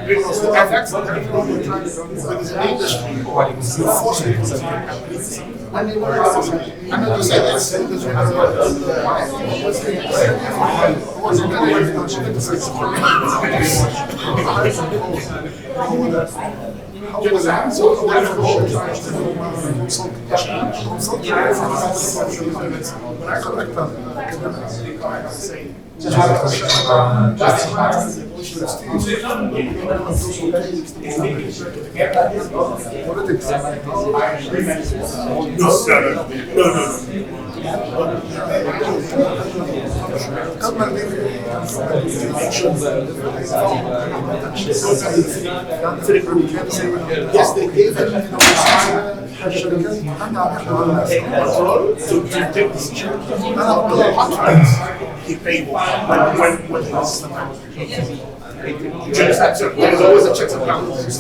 because the effects of the industry I'm not going to say this. Yes, they gave it control to take decisions. He paid when it was there's always a checks and balances.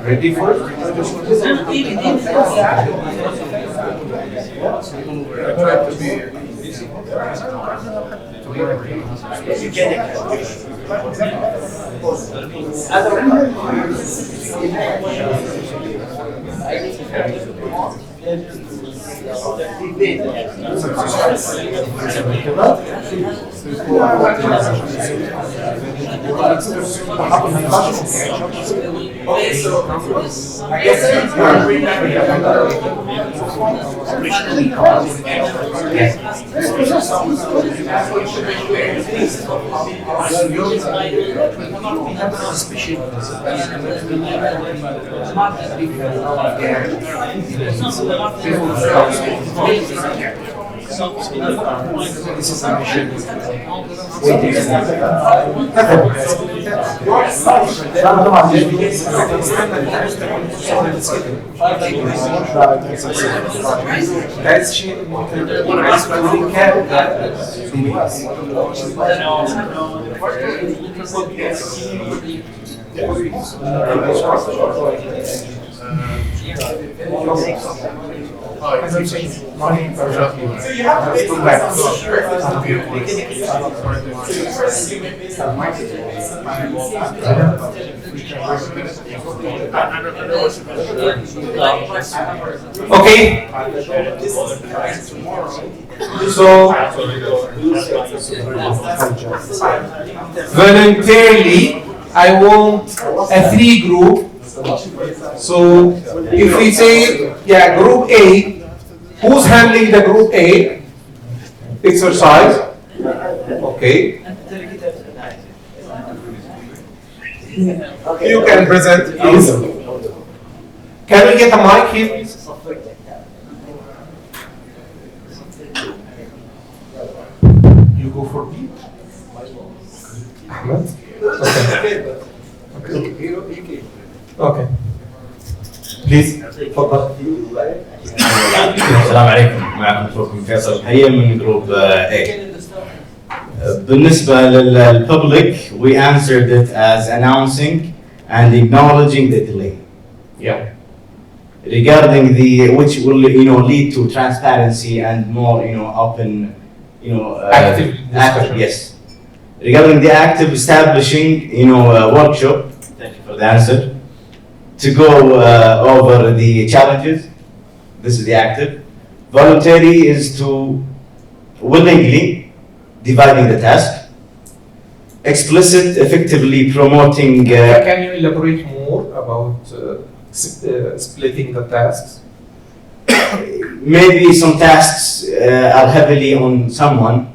Ready for it? This is a mission. Guys, she okay. So voluntarily, I want a 3 group. So if we say, yeah, group A, who's handling the group A exercise? Okay. You can present, please. Can we get a mic here, please? You go for B. Ahmed? Okay. Okay. Please. تفضل. السلام عليكم، معكم اخوكم فيصل الحيه من جروب A. بالنسبة للpublic, we answered it as announcing and acknowledging the delay. Yeah. Regarding which will lead to transparency and more open Active discussion. yes. Regarding the active establishing a workshop. Thank you for the answer. To go over the challenges. This is the active. Voluntary is to willingly dividing the task. Explicit, effectively promoting. Can you elaborate more about splitting the tasks? Maybe some tasks are heavily on someone,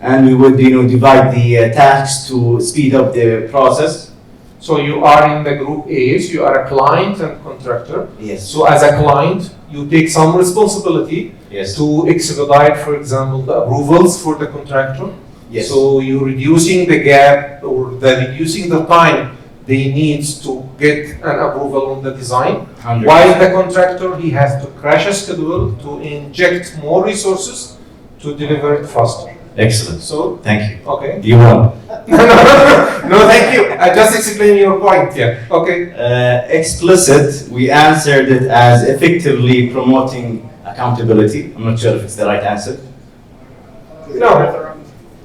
and we would divide the tasks to speed up the process. So you are in the group A, so you are a client and contractor. Yes. So as a client, you take some responsibility Yes. to expedite, for example, the approvals for the contractor. Yes. So you're reducing the gap or reducing the time they need to get an approval on the design. 100%. While the contractor, he has to crash a schedule to inject more resources to deliver it faster. Excellent. So, Thank you. okay. You won. No, thank you. I just explained your point. Yeah. Okay. Explicit, we answered it as effectively promoting accountability. I'm not sure if it's the right answer. No.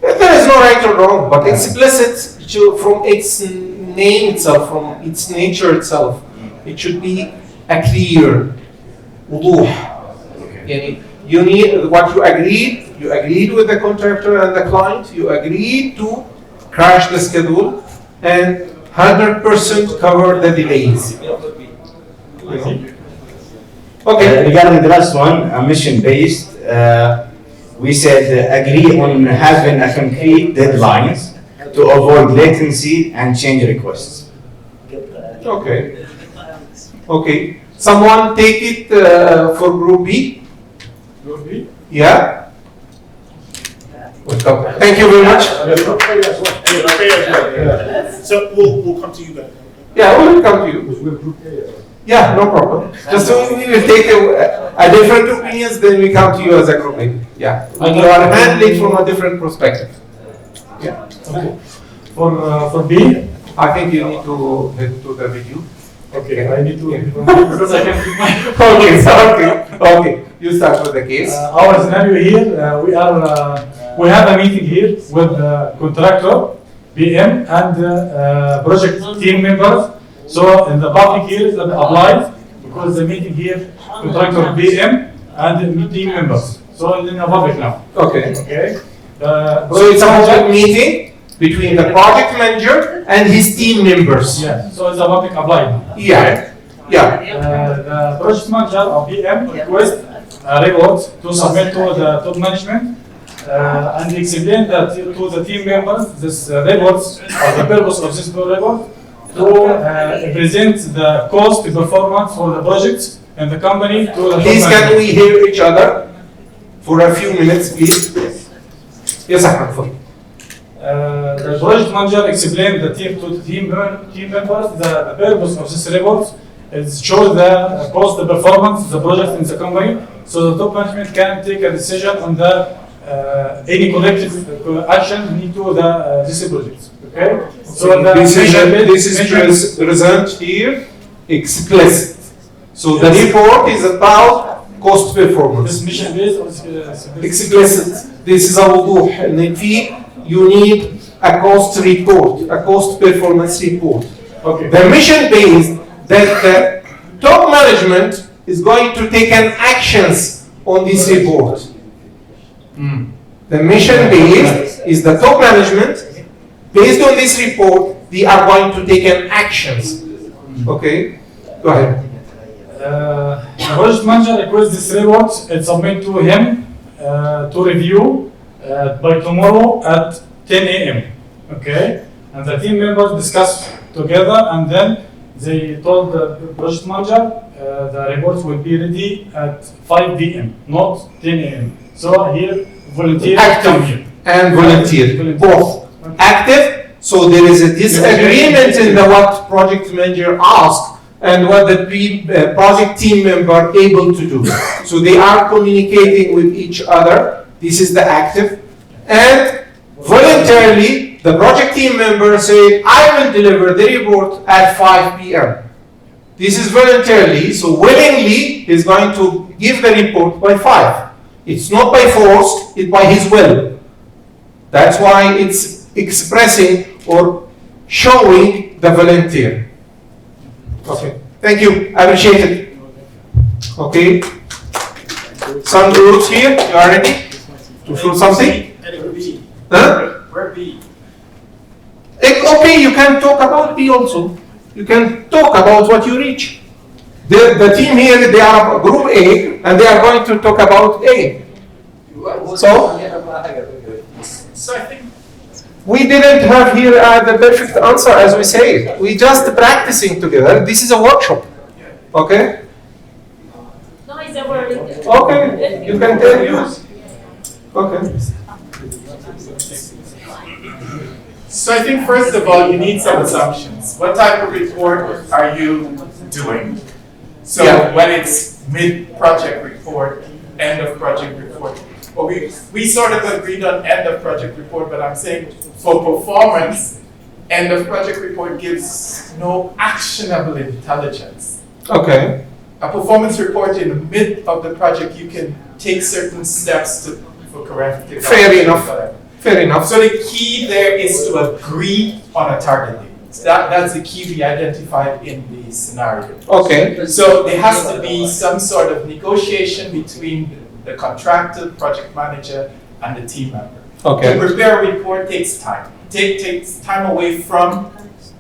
There is no right or wrong, but explicit from its name itself, from its nature itself, it should be a clear وضوح. يعني you need what you agreed with the contractor and the client, you agreed to crash the schedule and 100% cover the delays. Okay. Regarding the last one, mission-based, we said agree on having a concrete deadlines to avoid latency and change requests. Okay. Okay. Someone take it for Group B. Group B? Yeah. Welcome. Thank you very much. So we'll come to you then. Yeah, we'll come to you. Yeah, no problem. Just so we will take a different opinions, then we come to you as a group. Yeah. And you are handling from a different perspective. Yeah. Okay. For B, I think you need to head to the video. okay, I need to. Because I can keep my. Okay. You start with the case. Our scenario here, we have a meeting here with contractor, PM, and project team members. So in the public here that applies because the meeting here, contractor, PM, and the team members. So in the public now. Okay. Okay. So it's a public meeting between the project manager and his team members. Yeah. So it's a public applied. Yeah. Yeah. The project manager or PM request a report to submit to the top management and explain that to the team members this reports or the purpose of this report to present the cost performance for the projects and the company to the top Please, can management. we hear each other for a few minutes, please? Yes, Ahmed. The project manager explained to the team members the purpose of this report is show the cost, the performance of the project in the company, so the top management can take a decision on the any collective action need to the this project. Okay. So this is present here explicit. So the report is about cost performance. this mission based or Explicit. This is a وضوح ان في you need a cost report, a cost performance report. okay. The mission based that the top management is going to take an actions on this report. The mission based is the top management based on this report they are going to take an actions. Okay, go ahead. The project manager requests this report and submit to him to review by tomorrow at 10 a.m. Okay, and the team members discuss together and then they told the project manager the report will be ready at 5 p.m. not 10 a.m. So here volunteer come here. And volunteer, both active. So there is a disagreement in the what project manager asked and what the project team member able to do. So they are communicating with each other. This is the active. And Voluntarily, the project team member said, I will deliver the report at 5 p.m. This is voluntarily, so willingly, he's going to give the report by 5. It's not by force, it's by his will. That's why it's expressing or showing the volunteer. Okay, thank you, I appreciate it. Okay, some groups here, you are ready to show something? Huh? Where B? Okay, you can talk about B also. You can talk about what you reach. The team here, they are group A, and they are going to talk about A. So I think we didn't have here the perfect answer, as we say. We just practicing together. This is a workshop. Okay? No, it's a word. Okay, you can tell yours. Okay. So I think first of all, you need some assumptions. What type of report are you doing? So when it's mid-project report, end of project report. Well, we sort of agreed on end of project report, but I'm saying for performance, end of project report gives no actionable intelligence. Okay. A performance report in the mid of the project, you can take certain steps for corrective action. Fair enough. Fair enough. So the key there is to agree on a target date. So that's the key we identified in the scenario. Okay. So there has to be some sort of negotiation between the contractor, project manager, and the team member. Okay. To prepare a report takes time. Takes time away from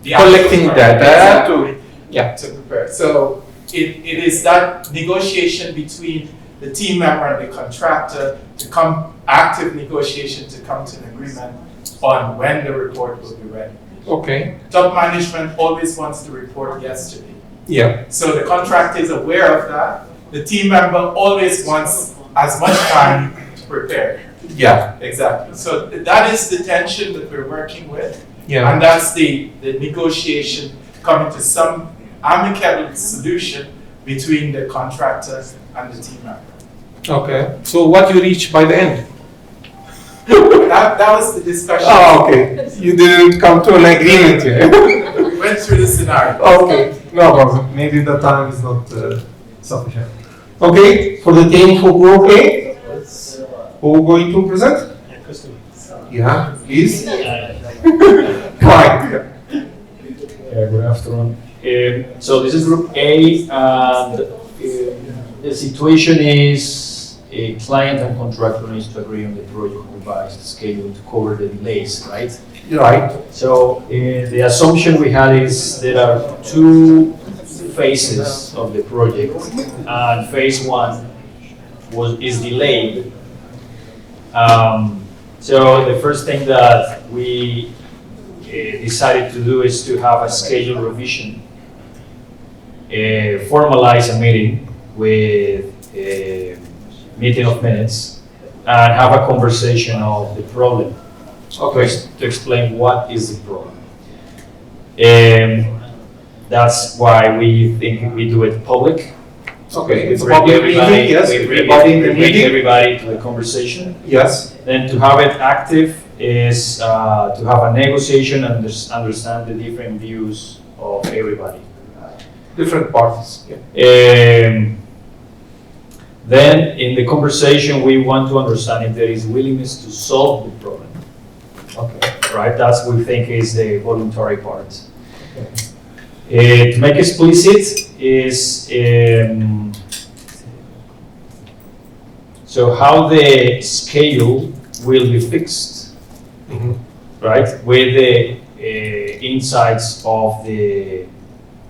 the Collecting actual data to prepare. So it is that negotiation between the team member and the contractor to come, active negotiation to come to an agreement on when the report will be ready. Okay. Top management always wants the report yesterday. Yeah. So the contractor is aware of that. The team member always wants as much time to prepare. Yeah. Exactly. So that is the tension that we're working with. Yeah. And that's the negotiation coming to some amicable solution between the contractor and the team member. Okay. So what you reach by the end? That was the discussion. Oh, okay. You didn't come to an agreement here. We went through the scenario. Okay. No problem. Maybe the time is not sufficient. Okay. For the team for group A, who going to present? Yeah, please. Right. Good afternoon. So this is group A, and the situation is a client and contractor needs to agree on the project revised schedule to cover the delays, right? Right. So the assumption we had is there are two phases of the project, and phase one is delayed. So the first thing that we decided to do is to have a schedule revision, formalize a meeting with a meeting of minutes, and have a conversation of the problem. Okay. To explain what is the problem. That's why we think we do it public. Okay. It's We about bring meeting. Yes. we bring Everybody in the we bring meeting. everybody to the conversation. Yes. Then to have it active is to have a negotiation and understand the different views of everybody. Different parties. Yeah. Then in the conversation we want to understand if there is willingness to solve the problem. Okay. Right, that's what we think is the voluntary part. To make explicit is so how the schedule will be fixed, right? With the insights of the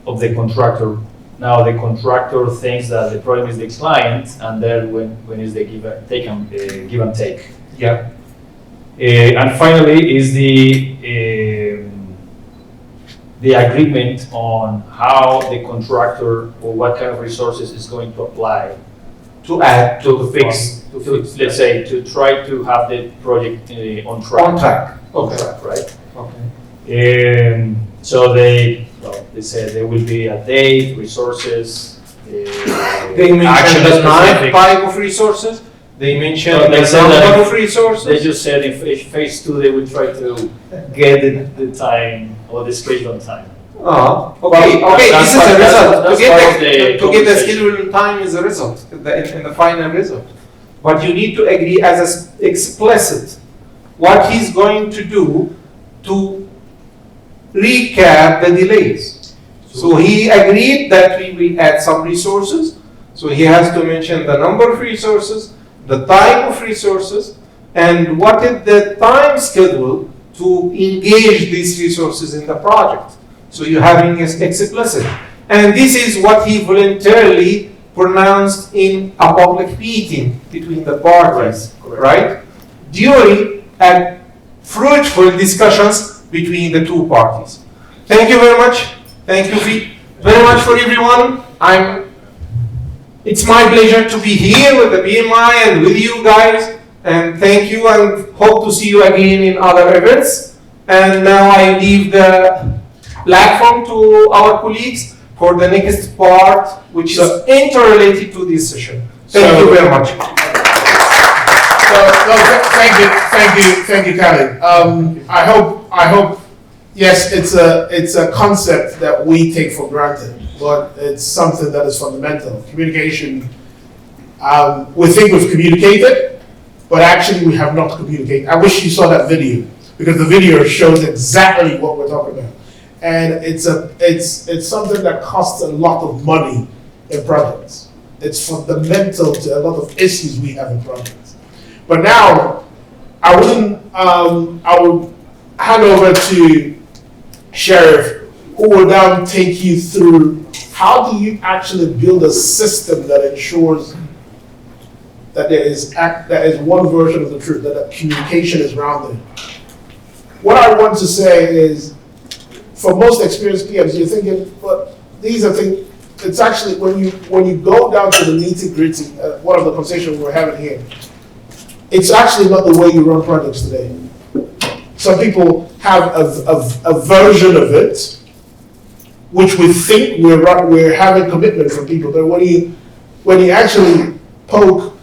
contractor. Now the contractor thinks that the problem is the client, and then when is the give and take. Yeah. And finally is the agreement on how the contractor or what kind of resources is going to apply To add to fix, let's say, to try to have the project on track. On track. On Okay. track, right? Okay. So they said there will be a date, resources. They mentioned the specific. type of resources. They mentioned They the said number that of resources. They just said in phase 2 they will try to get the time or the schedule on time. Okay. That's This is a result. that's To part of get the to get the conversation. schedule in time is a result, in the final result. But you need to agree as explicit what he's going to do to recap the delays. So he agreed that we will add some resources. So he has to mention the number of resources, the type of resources, and what is the time schedule to engage these resources in the project. So you're having it explicit. And this is what he voluntarily pronounced in a public meeting between the parties, right? During a fruitful discussions between the two parties. Thank you very much. Thank you very much for everyone. It's my pleasure to be here with the PMI and with you guys. And thank you, and hope to see you again in other events. And now I leave the platform to our colleagues for the next part, which is interrelated to this session. Thank you very much. Thank you, Khalid. I hope. Yes, it's a concept that we take for granted, but it's something that is fundamental. Communication. We think we've communicated, but actually we have not communicated. I wish you saw that video, because the video shows exactly what we're talking about. And it's something that costs a lot of money in projects. It's fundamental to a lot of issues we have in projects. But now, I would hand over to Sheriff, who will now take you through how do you actually build a system that ensures that there is one version of the truth, that the communication is rounded. What I want to say is, for most experienced PMs, you're thinking, but these are things. It's actually when you go down to the nitty gritty. One of the conversations we're having here, it's actually not the way you run projects today. Some people have a version of it, which we think we're having commitment from people. But when you actually poke,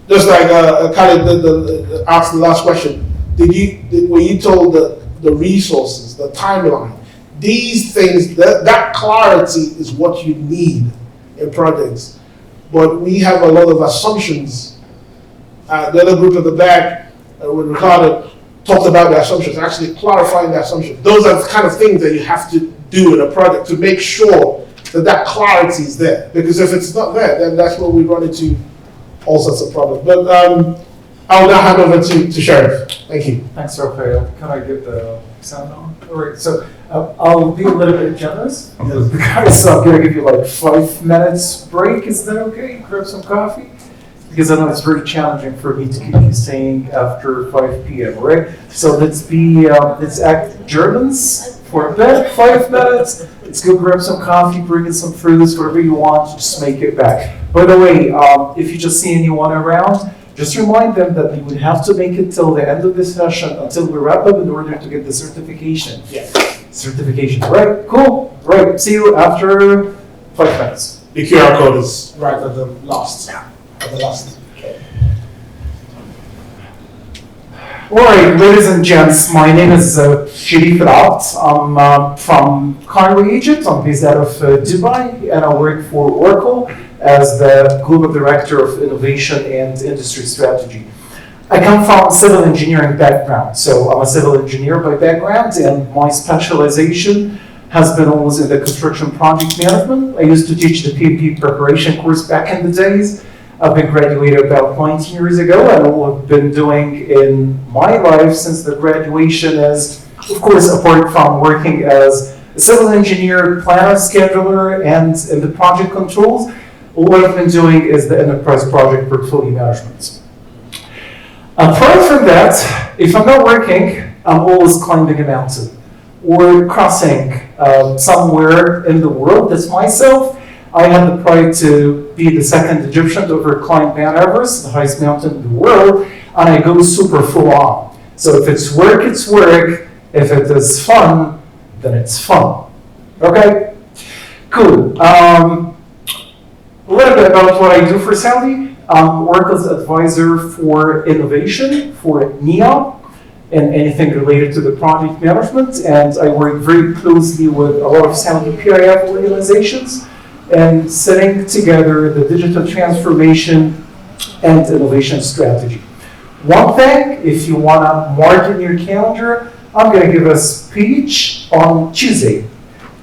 just like Khalid asked the last question, were you told the resources, the timeline? These things, that clarity is what you need in projects. But we have a lot of assumptions. The other group at the back, with Ricardo, talked about the assumptions, actually clarifying the assumptions. Those are the kind of things that you have to do in a project to make sure that clarity is there. Because if it's not there, then that's where we run into all sorts of problems. But I will now hand over to Sheriff. Thank you. Thanks, Rafael. Can I get the sound on? All right, so I'll be a little bit generous. Guys, I'm going to give you like 5 minutes break. Is that okay? Grab some coffee? Because I know it's very challenging for me to keep you staying after 5 p.m., right? So let's act Germans for a bit, 5 minutes. Let's go grab some coffee, bring in some fruits, whatever you want, just make it back. By the way, if you just see anyone around, just remind them that we would have to make it till the end of this session, until we wrap up, in order to get the certification. Yeah. Certification, right? Cool. Right, see you after 5 minutes. The QR code is right at the last. All right, ladies and gents, my name is Sharif Rabt. I'm from Cairo, Egypt. I'm based out of Dubai, and I work for Oracle as the Global Director of Innovation and Industry Strategy. I come from a civil engineering background, so I'm a civil engineer by background, and my specialization has been always in the construction project management. I used to teach the PMP preparation course back in the days. I've been graduated about 19 years ago, and all I've been doing in my life since the graduation is, of course, apart from working as a civil engineer, planner, scheduler, and in the project controls, what I've been doing is the enterprise project portfolio management. Apart from that, if I'm not working, I'm always climbing a mountain or crossing somewhere in the world. That's myself. I had the pride to be the second Egyptian to ever climb Mount Everest, the highest mountain in the world, and I go super full on. So if it's work, it's work. If it is fun, then it's fun. Okay? Cool. A little bit about what I do for Saudi. work as advisor for innovation for NEOM and anything related to the project management. And I work very closely with a lot of Saudi PIF organizations and setting together the digital transformation and innovation strategy. One thing, if you want to mark in your calendar, I'm going to give a speech on Tuesday,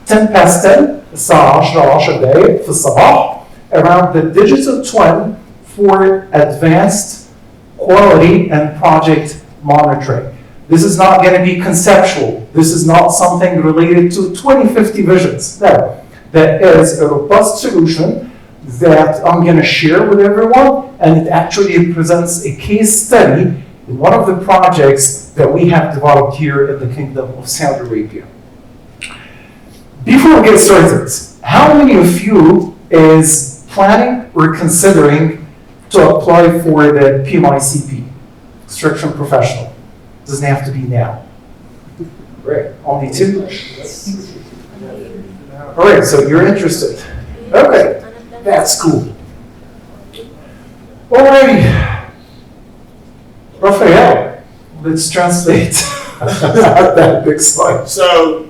10 past 10, الساعة 10 دقايق في الصباح, around the digital twin for advanced quality and project monitoring. This is not going to be conceptual. This is not something related to 2050 visions. No, that is a robust solution that I'm going to share with everyone, and it actually presents a case study in one of the projects that we have developed here in the Kingdom of Saudi Arabia. Before we get started, how many of you is planning or considering to apply for the PMI-CP, Construction Professional? Doesn't have to be now. Great, only two? All right, so you're interested. Okay, that's cool. All right, Raphael, let's translate that big slide. So,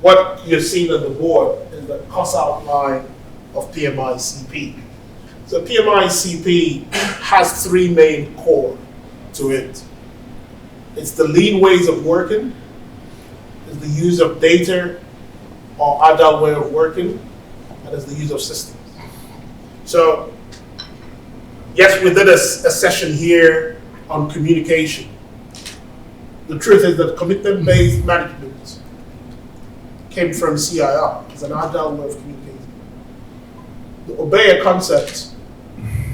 what you're seeing on the board is the cost outline of PMI-CP. So PMI-CP has three main core to it. It's the lean ways of working, it's the use of data or agile way of working, and it's the use of systems. So yes, we did a session here on communication. The truth is that commitment-based management came from CIR. It's an agile way of communicating. The Obeya concept,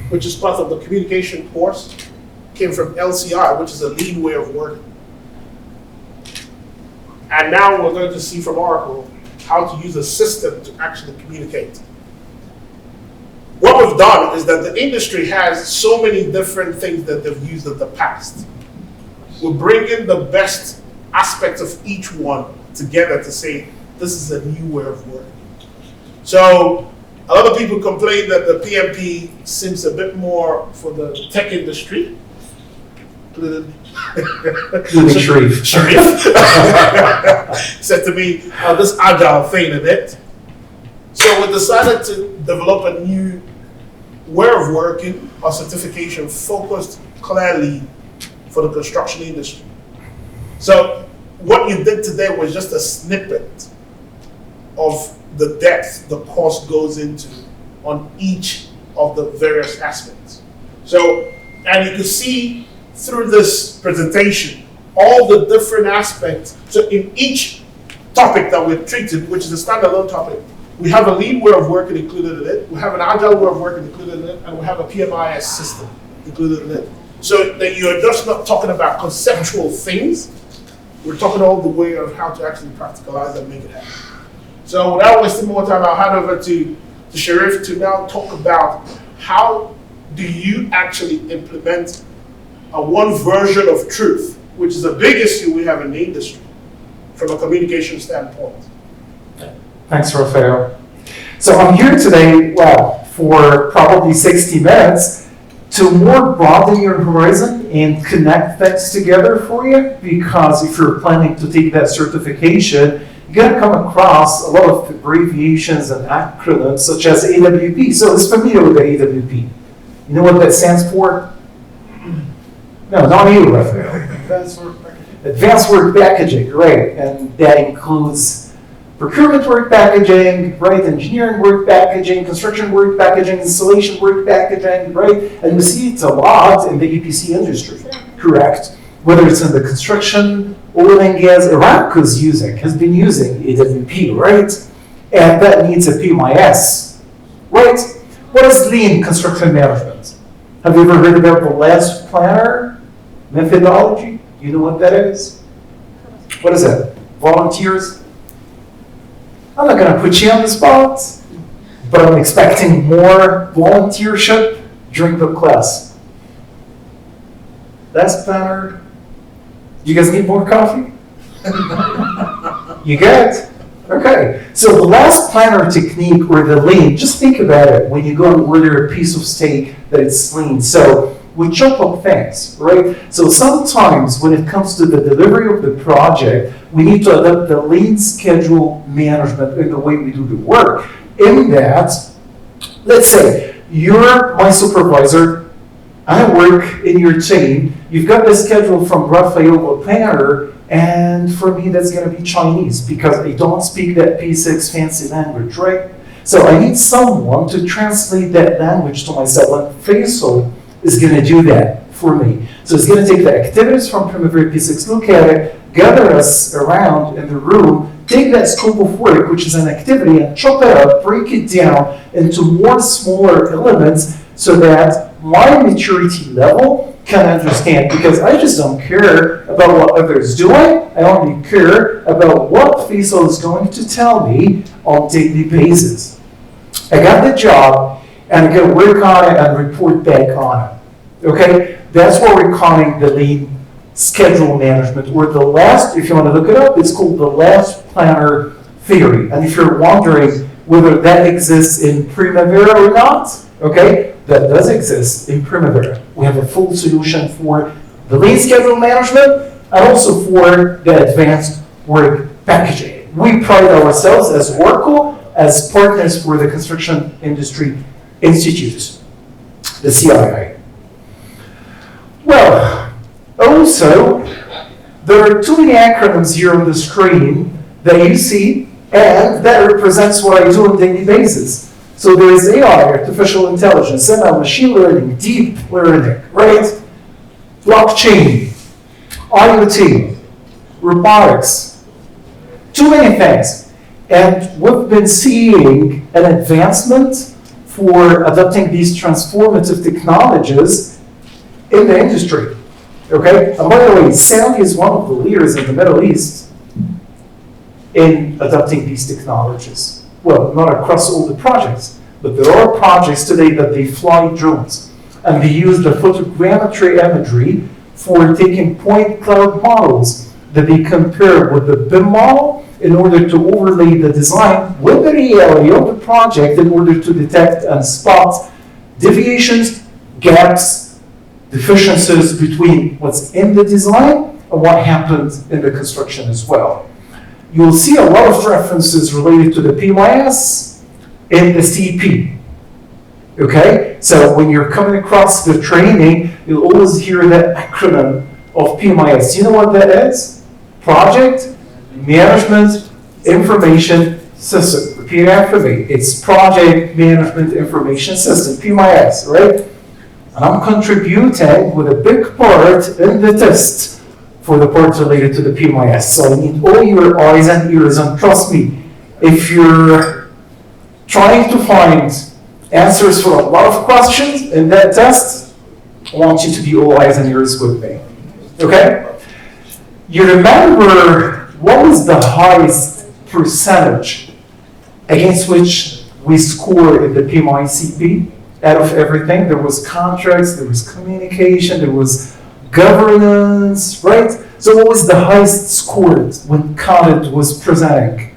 which is part of the communication course, came from LCI, which is a lean way of working. And now we're going to see from Oracle how to use a system to actually communicate. What we've done is that the industry has so many different things that they've used in the past. We're bringing the best aspects of each one together to say, this is a new way of working. So a lot of people complain that the PMP seems a bit more for the tech industry. Including Sharif. Said to me, this agile thing in it. So we decided to develop a new way of working, or certification focused clearly for the construction industry. So what you did today was just a snippet of the depth the course goes into on each of the various aspects. So, and you can see through this presentation all the different aspects. So in each topic that we've treated, which is a standalone topic, we have a lean way of working included in it, we have an agile way of working included in it, and we have a PMIS system included in it. So that you're just not talking about conceptual things, we're talking all the way of how to actually practicalize and make it happen. So without wasting more time, I'll hand over to Sharif to now talk about how do you actually implement a one version of truth, which is a big issue we have in the industry from a communication standpoint. Thanks, Raphael. So I'm here today, well, for probably 60 minutes to more broaden your horizon and connect things together for you, because if you're planning to take that certification, you're going to come across a lot of abbreviations and acronyms such as AWP. So who's familiar with the AWP? You know what that stands for? No, not you, Raphael. Advanced work packaging. Advanced work packaging, right. And that includes procurement work packaging, right? Engineering work packaging, construction work packaging, installation work packaging, right? And we see it a lot in the EPC industry, correct? Whether it's in the construction, oil and gas, Aramco has been using AWP, right? And that needs a PMIS, right? What is lean construction management? Have you ever heard about the last planner methodology? You know what that is? What is that? Volunteers? I'm not going to put you on the spot, but I'm expecting more volunteership during the class. Last planner. You guys need more coffee? You good? Okay, so the last planner technique or the lean, just think about it when you go and order a piece of steak that it's lean. So we chop up things, right? So sometimes when it comes to the delivery of the project, we need to adapt the lean schedule management in the way we do the work. In that, let's say you're my supervisor, I work in your team, you've got the schedule from Raphael or planner, and for me that's gonna be Chinese because I don't speak that P6 fancy language, right? So I need someone to translate that language to myself, and Faisal is gonna do that for me. So it's gonna take the activities from Primavera P6, look at it, gather us around in the room, take that scope of work, which is an activity, and chop it up, break it down into more smaller elements so that my maturity level can understand, because I just don't care about what others do. I only care about what Faisal is going to tell me on a daily basis. I got the job, and I got to work on it and report back on it. Okay? That's what we're calling the lean schedule management, or the last, if you want to look it up, it's called the last planner theory. And if you're wondering whether that exists in Primavera or not, okay, that does exist in Primavera. We have a full solution for the lean schedule management and also for the advanced work packaging. We pride ourselves as Oracle as partners for the Construction Industry Institute, the CII. Well, also, there are too many acronyms here on the screen that you see, and that represents what I do on a daily basis. So there is AI, artificial intelligence, ML, machine learning, deep learning, right? Blockchain, IoT, robotics, too many things. And we've been seeing an advancement for adopting these transformative technologies in the industry, okay? And by the way, Saudi is one of the leaders in the Middle East in adopting these technologies. Well, not across all the projects, but there are projects today that they fly drones, and they use the photogrammetry imagery for taking point cloud models that they compare with the BIM model in order to overlay the design with the reality of the project in order to detect and spot deviations, gaps, deficiencies between what's in the design and what happens in the construction as well. You'll see a lot of references related to the PMIS in the CP. Okay? So when you're coming across the training, you'll always hear that acronym of PMIS. You know what that is? Project Management Information System. Repeat after me. It's Project Management Information System, PMIS, right? And I'm contributing with a big part in the test for the part related to the PMIS. So I need all your eyes and ears, and trust me, if you're trying to find answers for a lot of questions in that test, I want you to be all eyes and ears with me, okay? You remember what was the highest percentage against which we score in the PMI-CP out of everything? There was contracts, there was communication, there was governance, right? So what was the highest scored when Khalid was presenting?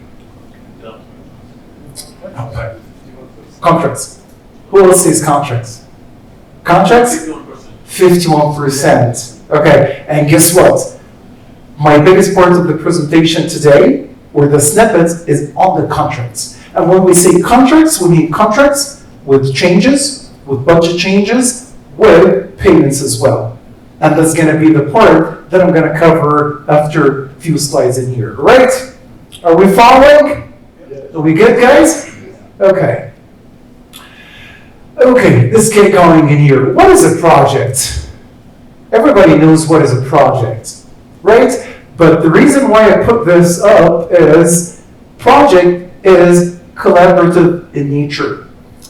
Contracts. Who else says contracts? Contracts? 51%. Okay, and guess what? My biggest part of the presentation today, or the snippets, is on the contracts. And when we say contracts, we mean contracts with changes, with budget changes, with payments as well. And that's going to be the part that I'm going to cover after a few slides in here, right? Are we following? Are we good, guys? Okay. Okay, let's get going in here. What is a project? Everybody knows what is a project, right? But the reason why I put this up is project is collaborative in nature.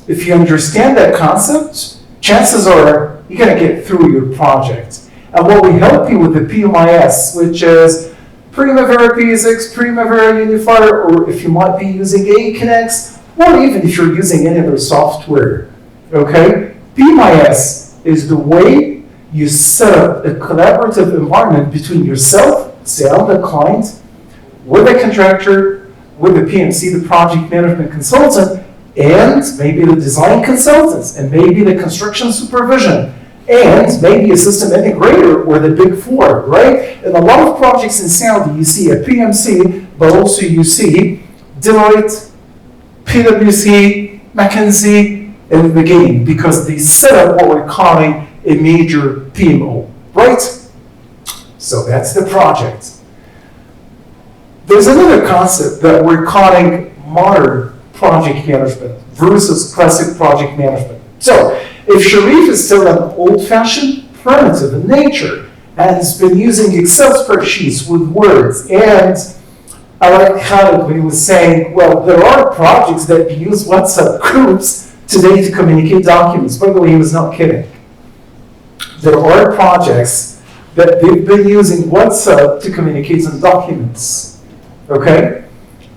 If you understand that concept, chances are you're going to get through your project. And what we help you with the PMIS, which is Primavera P6, Primavera Unifier, or if you might be using AConnect, or even if you're using any other software, okay? PMIS is the way you set up a collaborative environment between yourself, say I'm the client, with the contractor, with the PMC, the project management consultant, and maybe the design consultants, and maybe the construction supervision, and maybe a system integrator or the big four, right? In a lot of projects in Saudi, you see a PMC, but also you see Deloitte, PwC, McKinsey in the game, because they set up what we're calling a major PMO, right? So that's the project. There's another concept that we're calling modern project management versus classic project management. So if Sharif is still an old-fashioned primitive in nature and has been using Excel spreadsheets with words, and I like Khalid when he was saying, well, there are projects that use WhatsApp groups today to communicate documents. By the way, he was not kidding. There are projects that they've been using WhatsApp to communicate on documents, okay?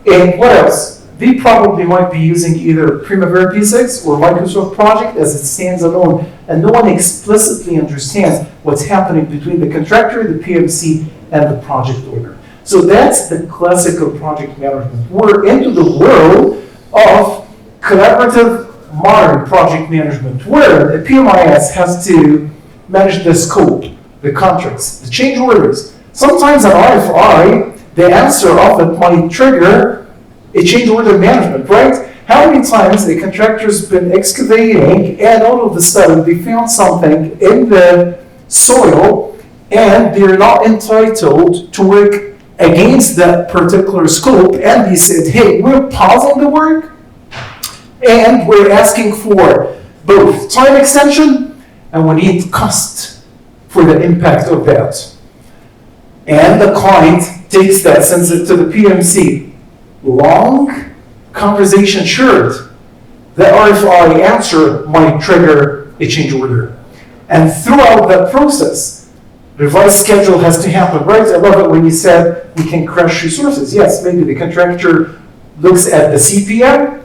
And what else? They probably might be using either Primavera P6 or Microsoft Project as it stands alone, and no one explicitly understands what's happening between the contractor, the PMC, and the project owner. So that's the classical project management. We're into the world of collaborative modern project management, where the PMIS has to manage the scope, the contracts, the change orders. Sometimes an RFI, the answer of it might trigger a change order management, right? How many times the contractor's been excavating and all of a sudden they found something in the soil and they're not entitled to work against that particular scope, and they said, hey, we're pausing the work and we're asking for both time extension and we need cost for the impact of that. And the client takes that, sends it to the PMC. Long conversation short, the RFI answer might trigger a change order. And throughout that process, revised schedule has to happen, right? I love it when you said we can crash resources. Yes, maybe the contractor looks at the CPM,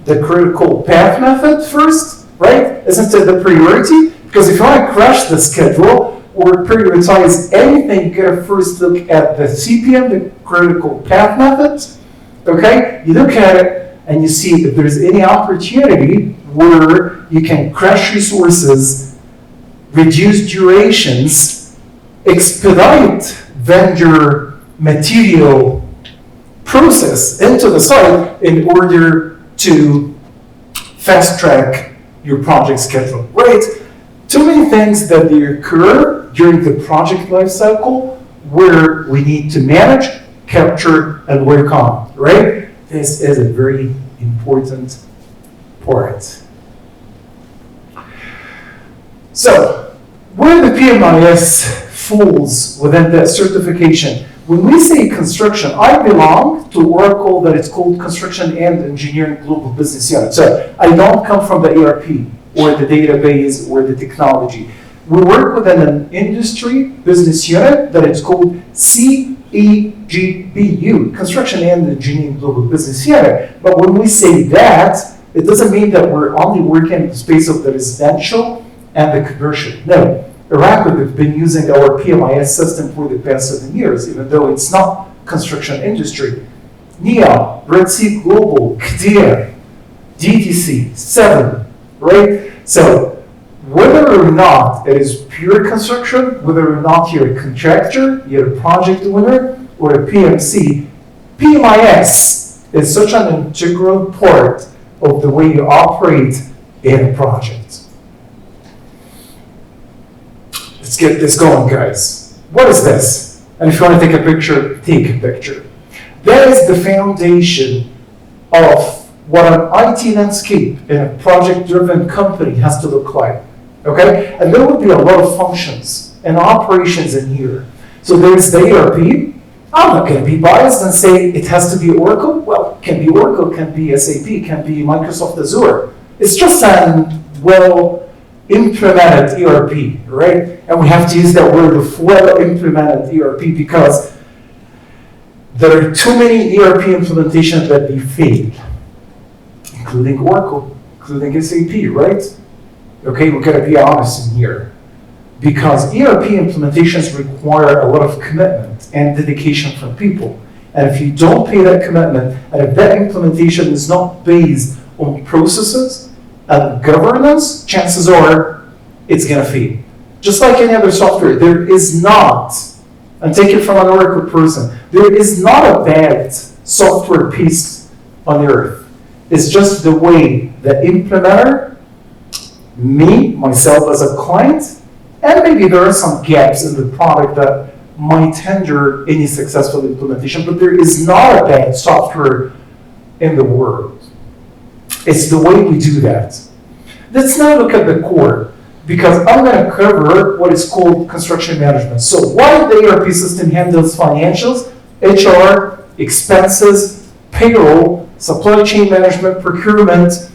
the critical path method first, right? Isn't it the priority? Because if you want to crash the schedule or prioritize anything, you gotta first look at the CPM, the critical path method. Okay, you look at it and you see if there's any opportunity where you can crash resources, reduce durations, expedite vendor material process into the site in order to fast track your project schedule, right? Too many things that they occur during the project lifecycle where we need to manage, capture, and work on, right? This is a very important part. So, where the PMIS falls within that certification, when we say construction, I belong to Oracle that is called Construction and Engineering Global Business Unit. So, I don't come from the ERP or the database or the technology. We work within an industry business unit that is called CEGBU, Construction and Engineering Global Business Unit. But when we say that, it doesn't mean that we're only working in the space of the residential and the commercial. No, Aramco have been using our PMIS system for the past 7 years, even though it's not construction industry. NEOM, Red Sea Global, Qiddiya, DTC, 7, right? So, whether or not it is pure construction, whether or not you're a contractor, you're a project owner, or a PMC, PMIS is such an integral part of the way you operate in a project. Let's get this going, guys. What is this? And if you want to take a picture, take a picture. That is the foundation of what an IT landscape in a project-driven company has to look like. Okay? And there will be a lot of functions and operations in here. So there's the ERP. I'm not going to be biased and say it has to be Oracle. Well, it can be Oracle, can be SAP, can be Microsoft Azure. It's just a well-implemented ERP, right? And we have to use that word of well-implemented ERP because there are too many ERP implementations that they fail, including Oracle, including SAP, right? Okay, we're going to be honest in here. Because ERP implementations require a lot of commitment and dedication from people. And if you don't pay that commitment, and if that implementation is not based on processes and governance, chances are it's going to fail. Just like any other software, there is not, and take it from an Oracle person, there is not a bad software piece on earth. It's just the way the implementer, me, myself as a client, and maybe there are some gaps in the product that might hinder any successful implementation, but there is not a bad software in the world. It's the way we do that. Let's now look at the core, because I'm going to cover what is called construction management. So while the ERP system handles financials, HR, expenses, payroll, supply chain management, procurement,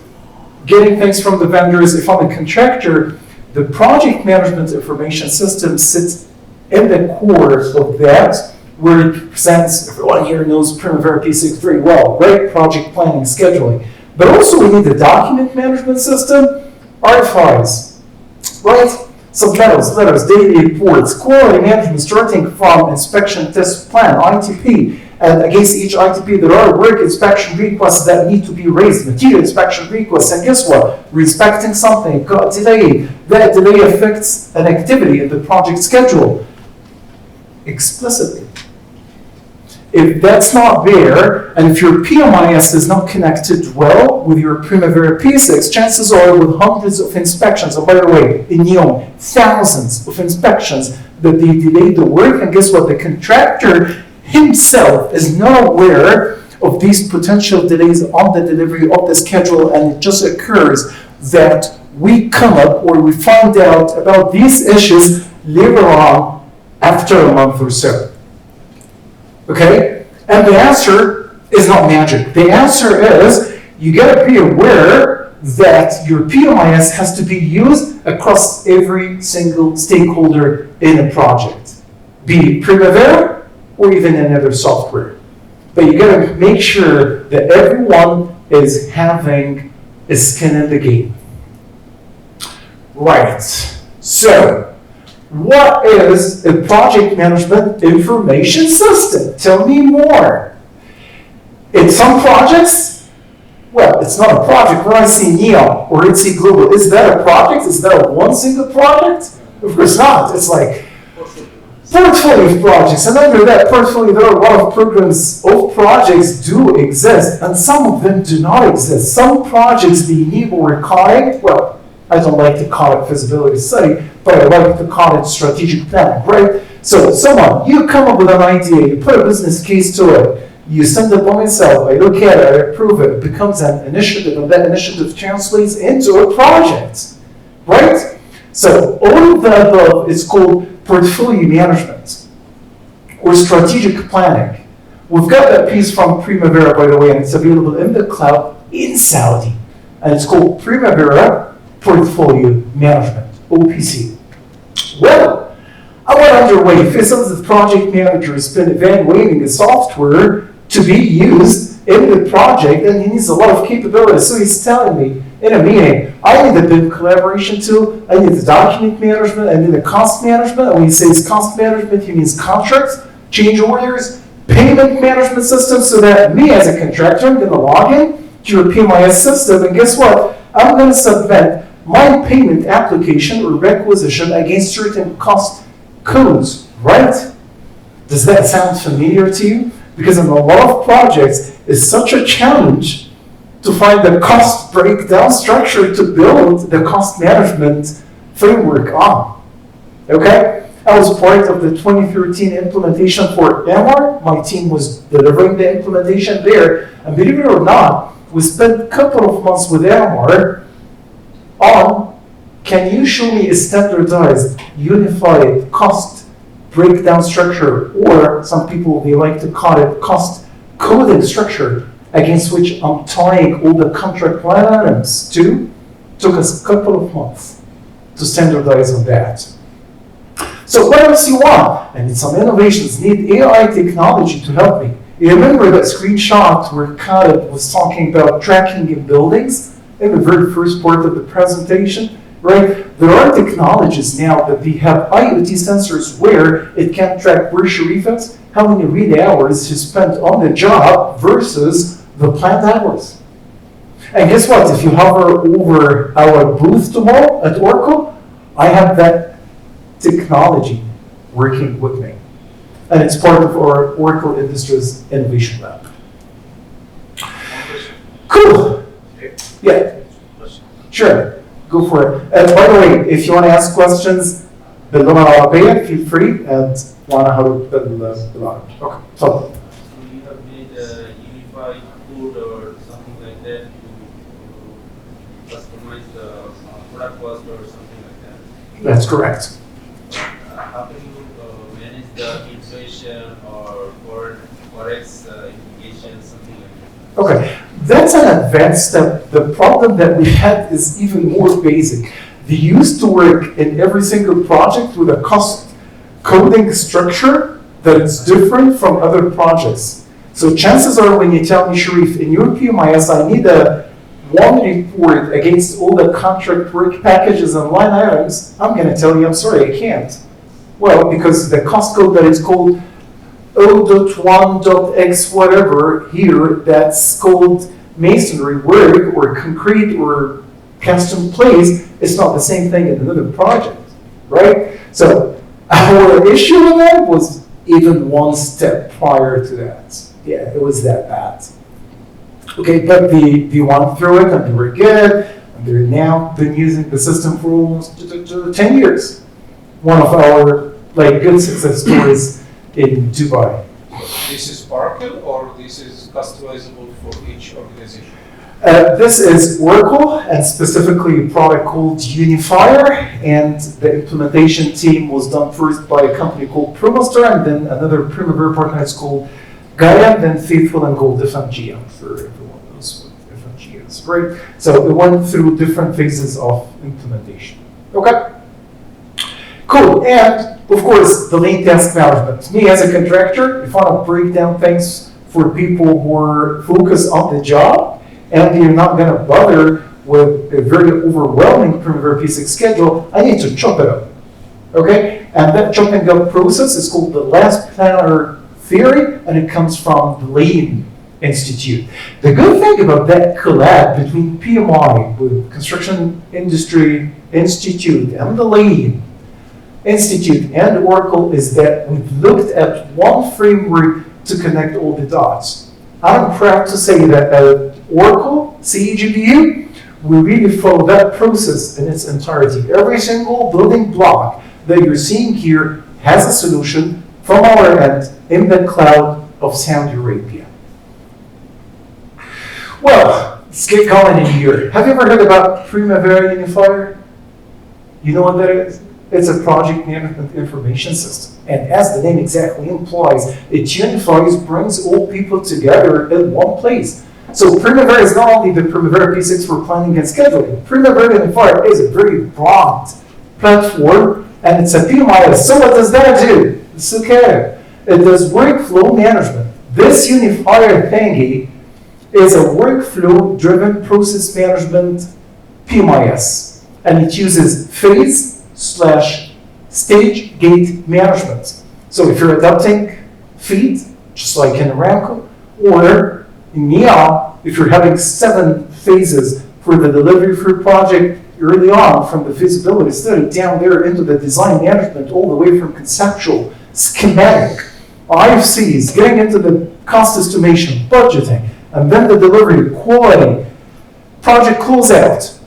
getting things from the vendors, if I'm a contractor, the project management information system sits in the core of that, where it presents, everyone here knows Primavera P6 very well, right? Project planning, scheduling. But also we need the document management system, RFIs, right? Submittals, letters, daily reports, quality management, starting from inspection test plan, ITP, and against each ITP there are work inspection requests that need to be raised, material inspection requests, and guess what? We're inspecting something, got delay, that delay affects an activity in the project schedule explicitly. If that's not there, and if your PMIS is not connected well with your Primavera P6, chances are with hundreds of inspections, and by the way, in NEOM, thousands of inspections, that they delay the work, and guess what? The contractor himself is not aware of these potential delays on the delivery of the schedule, and it just occurs that we come up or we find out about these issues later on after a month or so. Okay? And the answer is not magic. The answer is you gotta be aware that your PMIS has to be used across every single stakeholder in a project, be it Primavera or even another software. But you gotta make sure that everyone is having a skin in the game. Right. So, what is a project management information system? Tell me more. In some projects, well, it's not a project. When I see NEOM or ITSE Global, is that a project? Is that a one single project? Of course not. It's like portfolio of projects. And under that portfolio, there are a lot of programs of projects do exist, and some of them do not exist. Some projects, they need what we're calling, well, I don't like to call it feasibility study, but I like to call it strategic planning, right? So someone, you come up with an idea, you put a business case to it, you send it by myself, I look at it, I approve it, it becomes an initiative, and that initiative translates into a project, right? So all of the above is called portfolio management or strategic planning. We've got that piece from Primavera, by the way, and it's available in the cloud in Saudi, and it's called Primavera Portfolio Management, OPC. Well, I went underway. Facilities the project manager has been evaluating the software to be used in the project, and he needs a lot of capabilities. So he's telling me in a meeting, I need a BIM collaboration tool, I need the document management, I need the cost management. And when he says cost management, he means contracts, change orders, payment management system, so that me as a contractor, I'm going to log in to your PMIS system, and guess what? I'm going to submit my payment application or requisition against certain cost codes, right? Does that sound familiar to you? Because in a lot of projects, it's such a challenge to find the cost breakdown structure to build the cost management framework on, okay? I was part of the 2013 implementation for MR. My team was delivering the implementation there, and believe it or not, we spent a couple of months with MR on, can you show me a standardized, unified cost breakdown structure, or some people, they like to call it cost coding structure, against which I'm tying all the contract line items to. Took us a couple of months to standardize on that. So what else you want? I need some innovations, need AI technology to help me. You remember that screenshot where Calyx was talking about tracking in buildings in the very first part of the presentation, right? There are technologies now that they have IoT sensors where it can track where Sharif is, how many read hours he spent on the job versus the planned hours. And guess what? If you hover over our booth tomorrow at Oracle, I have that technology working with me. And it's part of our Oracle Industries Innovation Lab. Cool. Yeah. Sure. Go for it. And by the way, if you want to ask questions باللغة العربية, feel free and وانا هرد بالعربي. Okay. So. You have made a unified code or something like that to customize the product cost or something like that. That's correct. How can you manage the inflation or forex implication, something like that? Okay, that's an advanced step. The problem that we had is even more basic. They used to work in every single project with a cost coding structure that is different from other projects. So chances are when you tell me, Sharif, in your PMIS, I need one report against all the contract work packages and line items, I'm going to tell you, I'm sorry, I can't. Well, because the cost code that is called O.1.x whatever here, that's called masonry work or concrete or custom plays, it's not the same thing in another project, right? So our issue with that was even one step prior to that. Yeah, it was that bad. Okay, but they went through it and they were good, and they're now been using the system for almost 10 years. One of our good success stories in Dubai. This is Oracle or this is customizable for each organization? This is Oracle, and specifically a product called Unifier, and the implementation team was done first by a company called ProMaster, and then another Primavera partner is called Gaia, then Faithful and Gold FMG. I'm sure everyone knows what FMG is, right? So it went through different phases of implementation. Okay? Cool, and of course, the lean task management. Me as a contractor, if I want to break down things for people who are focused on the job, and you're not going to bother with a very overwhelming Primavera P6 schedule, I need to chop it up, okay? And that chopping up process is called the last planner theory, and it comes from the Lean Institute. The good thing about that collab between PMI, with Construction Industry Institute, and the Lean Institute and Oracle is that we've looked at one framework to connect all the dots. I'm proud to say that at Oracle, CEGPU, we really follow that process in its entirety. Every single building block that you're seeing here has a solution from our end in the cloud of Saudi Arabia. Well, let's get going in here. Have you ever heard about Primavera Unifier? You know what that is? It's a project management information system. And as the name exactly implies, it unifies, brings all people together in one place. So Primavera is not only the Primavera P6 for planning and scheduling. Primavera Unifier is a very broad platform, and it's a PMIS. So what does that do? It's okay. It does workflow management. This unifier thingy is a workflow-driven process management PMIS, and it uses phase/stage gate management. So if you're adopting feed, just like in Aramco, or in Neon, if you're having 7 phases for the delivery for a project early on, from the feasibility study down there into the design management, all the way from conceptual, schematic, IFCs, getting into the cost estimation, budgeting, and then the delivery, quality, project closeout.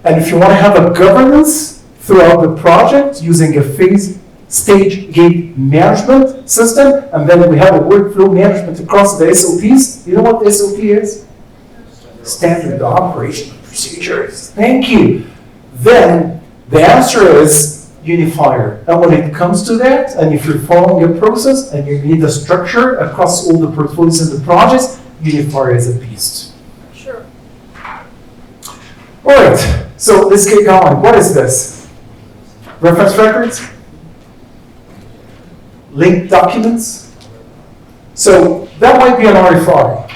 And if you want to have a governance throughout the project using a phase stage gate management system, and then we have a workflow management across the SOPs. You know what SOP is? Standard operational procedures. Thank you. Then the answer is Unifier. And when it comes to that, and if you're following a process and you need a structure across all the portfolios and the projects, Unifier is a beast. Sure. All right, so let's get going. What is this? Reference records? Linked documents? So that might be an RFI,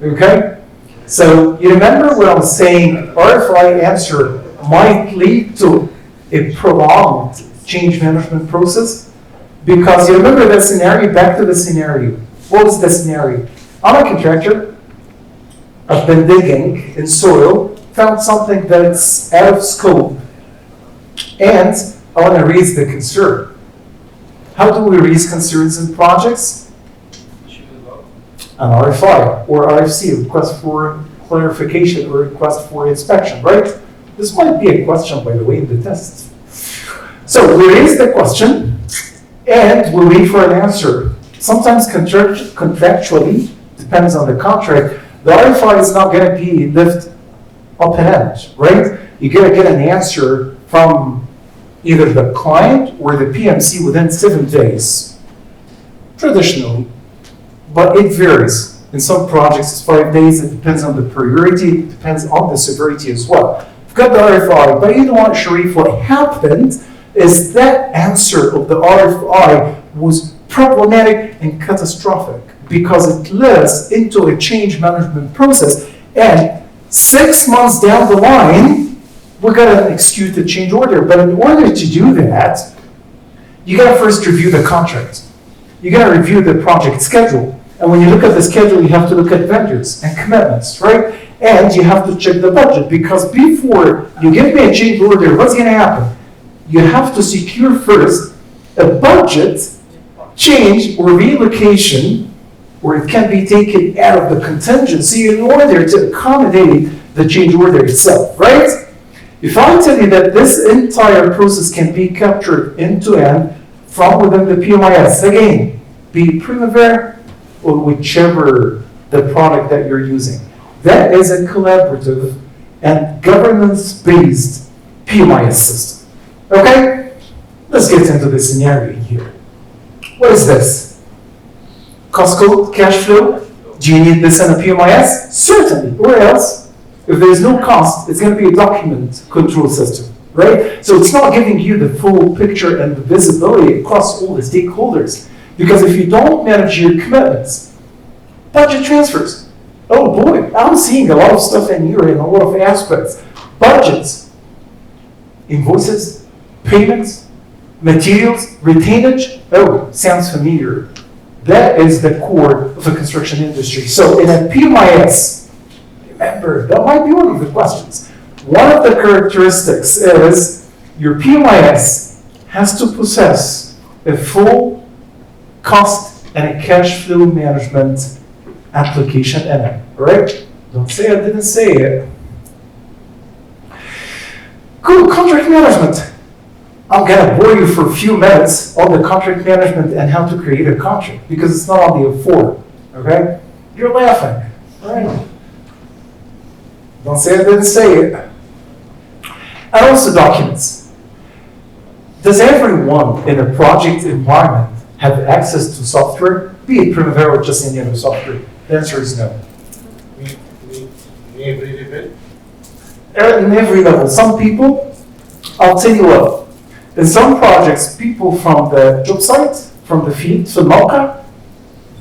okay? So you remember when I was saying RFI answer might lead to a prolonged change management process? Because you remember that scenario, back to the scenario. What was the scenario? I'm a contractor. I've been digging in soil, found something that's out of scope, and I want to raise the concern. How do we raise concerns in projects? An RFI or RFC, request for clarification or request for inspection, right? This might be a question, by the way, in the test. So we raise the question and we wait for an answer. Sometimes contractually, depends on the contract, the RFI is not going to be left open-end, right? You're going to get an answer from either the client or the PMC within 7 days, traditionally. But it varies. In some projects, it's 5 days. It depends on the priority. It depends on the severity as well. You've got the RFI, but you know what, Sharif? What happened is that answer of the RFI was problematic and catastrophic because it led us into a change management process. And 6 months down the line, we're going to execute the change order. But in order to do that, you got to first review the contract. You got to review the project schedule. And when you look at the schedule, you have to look at vendors and commitments, right? And you have to check the budget, because before you give me a change order, what's going to happen? You have to secure first a budget change or relocation, or it can be taken out of the contingency in order to accommodate the change order itself, right? If I tell you that this entire process can be captured end to end from within the PMIS, again, be Primavera or whichever the product that you're using, that is a collaborative and governance-based PMIS system. Okay? Let's get into the scenario here. What is this? Cost code, cash flow? Do you need this in a PMIS? Certainly, or else, if there's no cost, it's going to be a document control system, right? So it's not giving you the full picture and the visibility across all the stakeholders. Because if you don't manage your commitments, budget transfers. Oh boy, I'm seeing a lot of stuff in here in a lot of aspects. Budgets, invoices, payments, materials, retainage. Oh, sounds familiar. That is the core of the construction industry. So in a PMIS, remember, that might be one of the questions. One of the characteristics is your PMIS has to possess a full cost and a cash flow management application in it, right? Don't say I didn't say it. Cool, contract management. I'm gonna bore you for a few minutes on the contract management and how to create a contract, because it's not on the A4, okay? You're laughing, right? Don't say I didn't say it. And also documents. Does everyone in a project environment have access to software, be it Primavera or just any other software? The answer is no. In every level? In every level. Some people, I'll tell you what, in some projects, people from the job site, from the field, from Malka,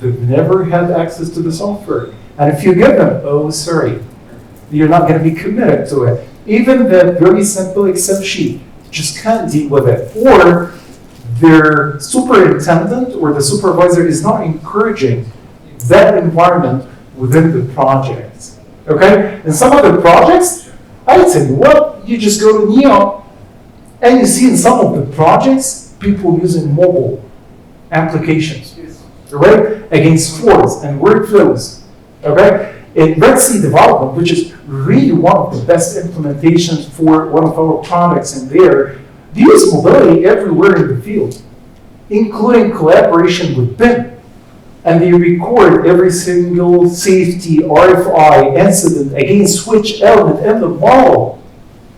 they've never had access to the software. And if you give them, oh, sorry, you're not going to be committed to it. Even the very simple Excel sheet, just can't deal with it. Or their superintendent or the supervisor is not encouraging that environment within the project. Okay? In some other projects, I tell you what, you just go to Neo and you see in some of the projects, people using mobile applications, right? Against forms and workflows, okay? In Red Sea development, which is really one of the best implementations for one of our products in there, they use mobility everywhere in the field, including collaboration with BIM. And they record every single safety RFI incident against which element in the model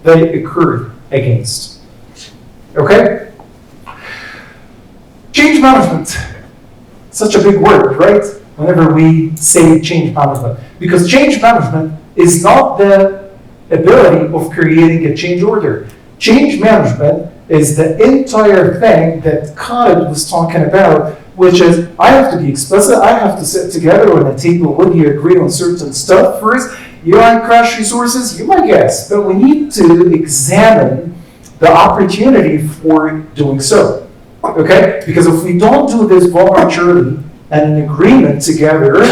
that it occurred against. Okay? Change management. Such a big word, right? Whenever we say change management. Because change management is not the ability of creating a change order. Change management is the entire thing that Khalid was talking about, which is I have to be explicit, I have to sit together on a table with you, agree on certain stuff first. You're on crash resources, you might guess, but we need to examine the opportunity for doing so. Okay? Because if we don't do this voluntarily and an agreement together,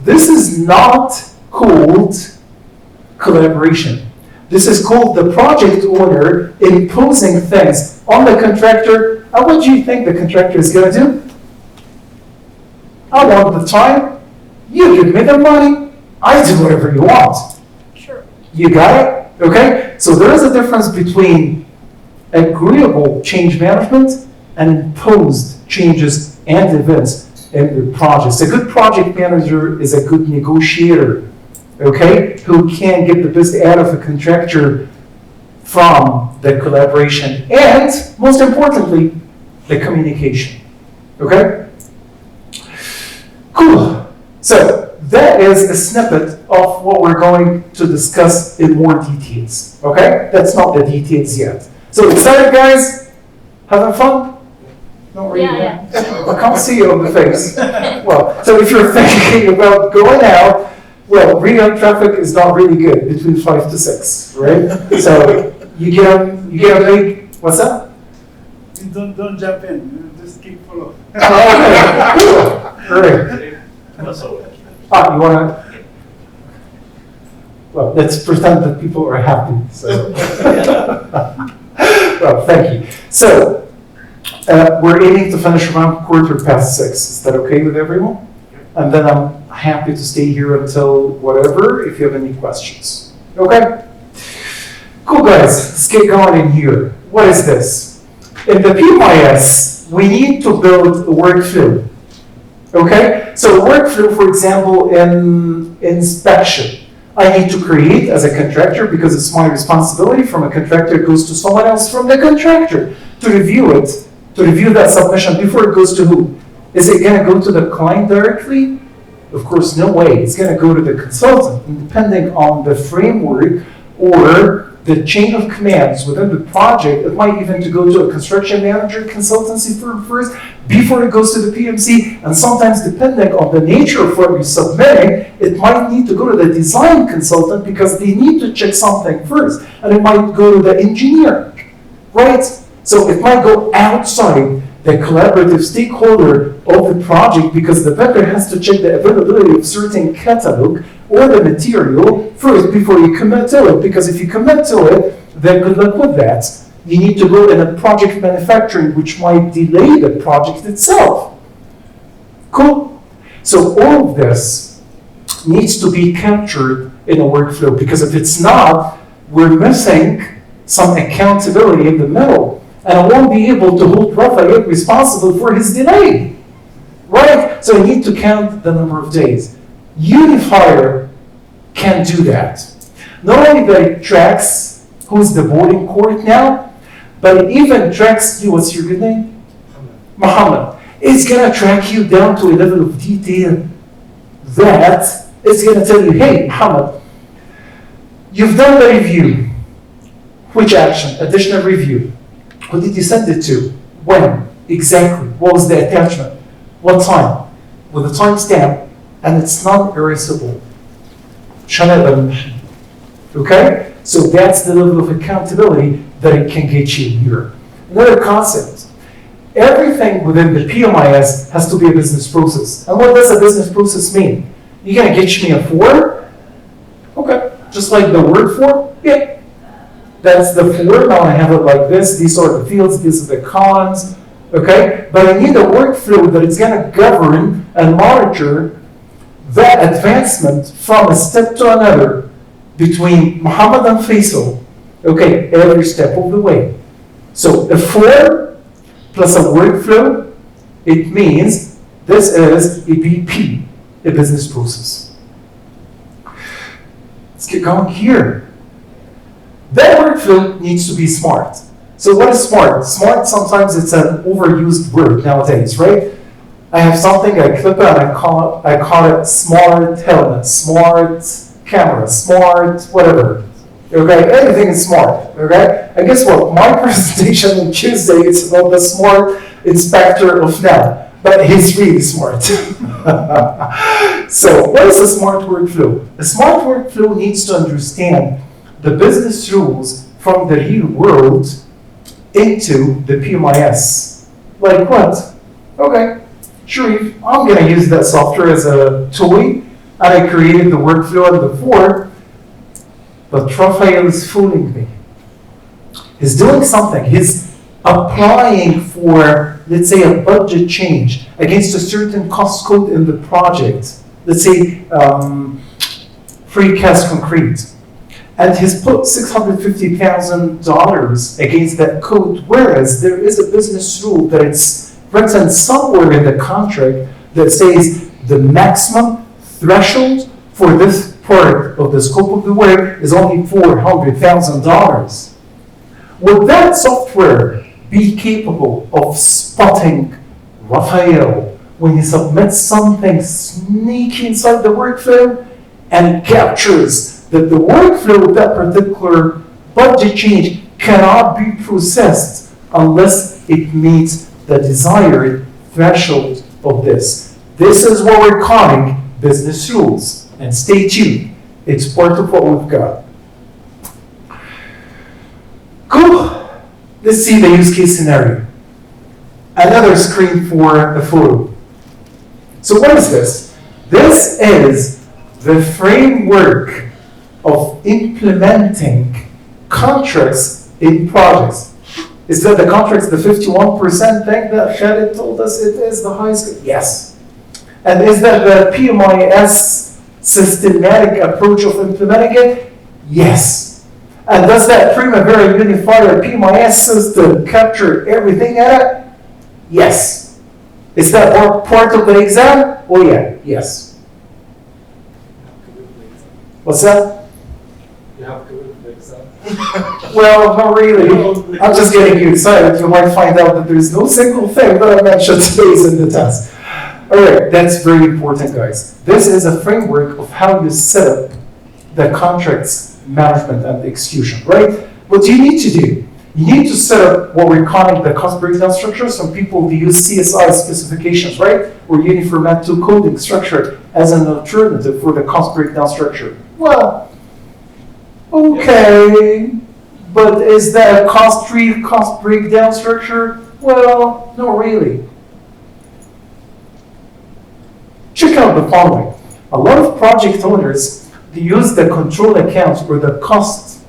this is not called collaboration. This is called the project owner imposing things on the contractor. And what do you think the contractor is going to do? I want the time, you give me the money, I do whatever you want. Sure. You got it? Okay? So there is a difference between agreeable change management and imposed changes and events in the projects. A good project manager is a good negotiator, okay? Who can get the best out of a contractor from the collaboration and, most importantly, the communication, okay? Cool. So that is a snippet of what we're going to discuss in more details, okay? That's not the details yet. So excited, guys? Having fun? Not really. Yeah. I can't see you on the face. Well, so if you're thinking about going out, well, Riyadh traffic is not really good between 5 to 6, right? So you get a big, what's that? Don't jump in. Just keep follow. Okay, cool. Great. You wanna? Well, let's pretend that people are happy. So. Well, thank you. So, we're aiming to finish around 6:15. Is that okay with everyone? And then I'm happy to stay here until whatever, if you have any questions. Okay? Cool, guys. Let's get going in here. What is this? In the PMIS, we need to build a workflow. Okay? So, workflow, for example, in inspection. I need to create as a contractor, because it's my responsibility. From a contractor, it goes to someone else from the contractor to review it, to review that submission before it goes to who? Is it going to go to the client directly? Of course, no way. It's going to go to the consultant. And depending on the framework or the chain of commands within the project, it might even to go to a construction manager consultancy firm first before it goes to the PMC. And sometimes, depending on the nature of what we're submitting, it might need to go to the design consultant because they need to check something first. And it might go to the engineer, right? So it might go outside the collaborative stakeholder of the project because the vendor has to check the availability of certain catalog or the material first before you commit to it. Because if you commit to it, then good luck with that. You need to go in a project manufacturing, which might delay the project itself. Cool? So all of this needs to be captured in a workflow, because if it's not, we're missing some accountability in the middle. And I won't be able to hold Rafael responsible for his delay. Right? So I need to count the number of days. Unifier can do that. Not only that it tracks who's the voting court now, but it even tracks you. What's your good name? Muhammad. It's going to track you down to a level of detail that it's going to tell you, hey, Muhammad, you've done the review. Which action? Additional review. Who did you send it to? When? Exactly. What was the attachment? What time? With a timestamp, and it's non-erasable. Okay? So that's the level of accountability that it can get you here. Another concept. Everything within the PMIS has to be a business process. And what does a business process mean? You're going to get me a form? Okay. Just like the word form? Yeah. That's the form. Now I have it like this. These are the fields. These are the columns. Okay? But I need a workflow that is going to govern and monitor that advancement from a step to another between Muhammad and Faisal. Okay? Every step of the way. So a form plus a workflow, it means this is a BP, a business process. Let's get going here. That workflow needs to be smart. So what is smart? Smart, sometimes it's an overused word nowadays, right? I have something, I clip it, and I call it smart helmet, smart camera, smart whatever. Okay, everything is smart, okay? And guess what? My presentation on Tuesday is about the smart inspector of now, but he's really smart. So what is a smart workflow? A smart workflow needs to understand the business rules from the real world into the PMIS. Like what? Okay, Sharif, I'm gonna use that software as a toy, and I created the workflow and the form, but Raphael is fooling me. He's doing something. He's applying for, let's say, a budget change against a certain cost code in the project. Let's say precast concrete. And he's put $650,000 against that code, whereas there is a business rule that it's written somewhere in the contract that says the maximum threshold for this part of the scope of the work is only $400,000. Would that software be capable of spotting Raphael when he submits something sneaky inside the workflow and captures that the workflow of that particular budget change cannot be processed unless it meets the desired threshold of this? This is what we're calling business rules. And stay tuned. It's part of what we've got. Cool. Let's see the use case scenario. Another screen for a photo. So what is this? This is the framework of implementing contracts in projects. Is that the contracts, the 51% thing that Khalid told us it is the highest? Yes. And is that the PMIS systematic approach of implementing it? Yes. And does that Primavera Unifier PMIS system capture everything in it? Yes. Is that part of the exam? Oh yeah, yes. What's that? You have to do the exam. Well, not really. I'm just getting you excited. You might find out that there's no single thing that I mentioned today is in the test. All right, that's very important, guys. This is a framework of how you set up the contracts management and execution, right? What do you need to do? You need to set up what we're calling the cost breakdown structure. Some people use CSI specifications, right? Or uniform to coding structure as an alternative for the cost breakdown structure. Well, okay, but is that a cost breakdown structure? Well, not really. Check out the following. A lot of project owners, they use the control accounts or the cost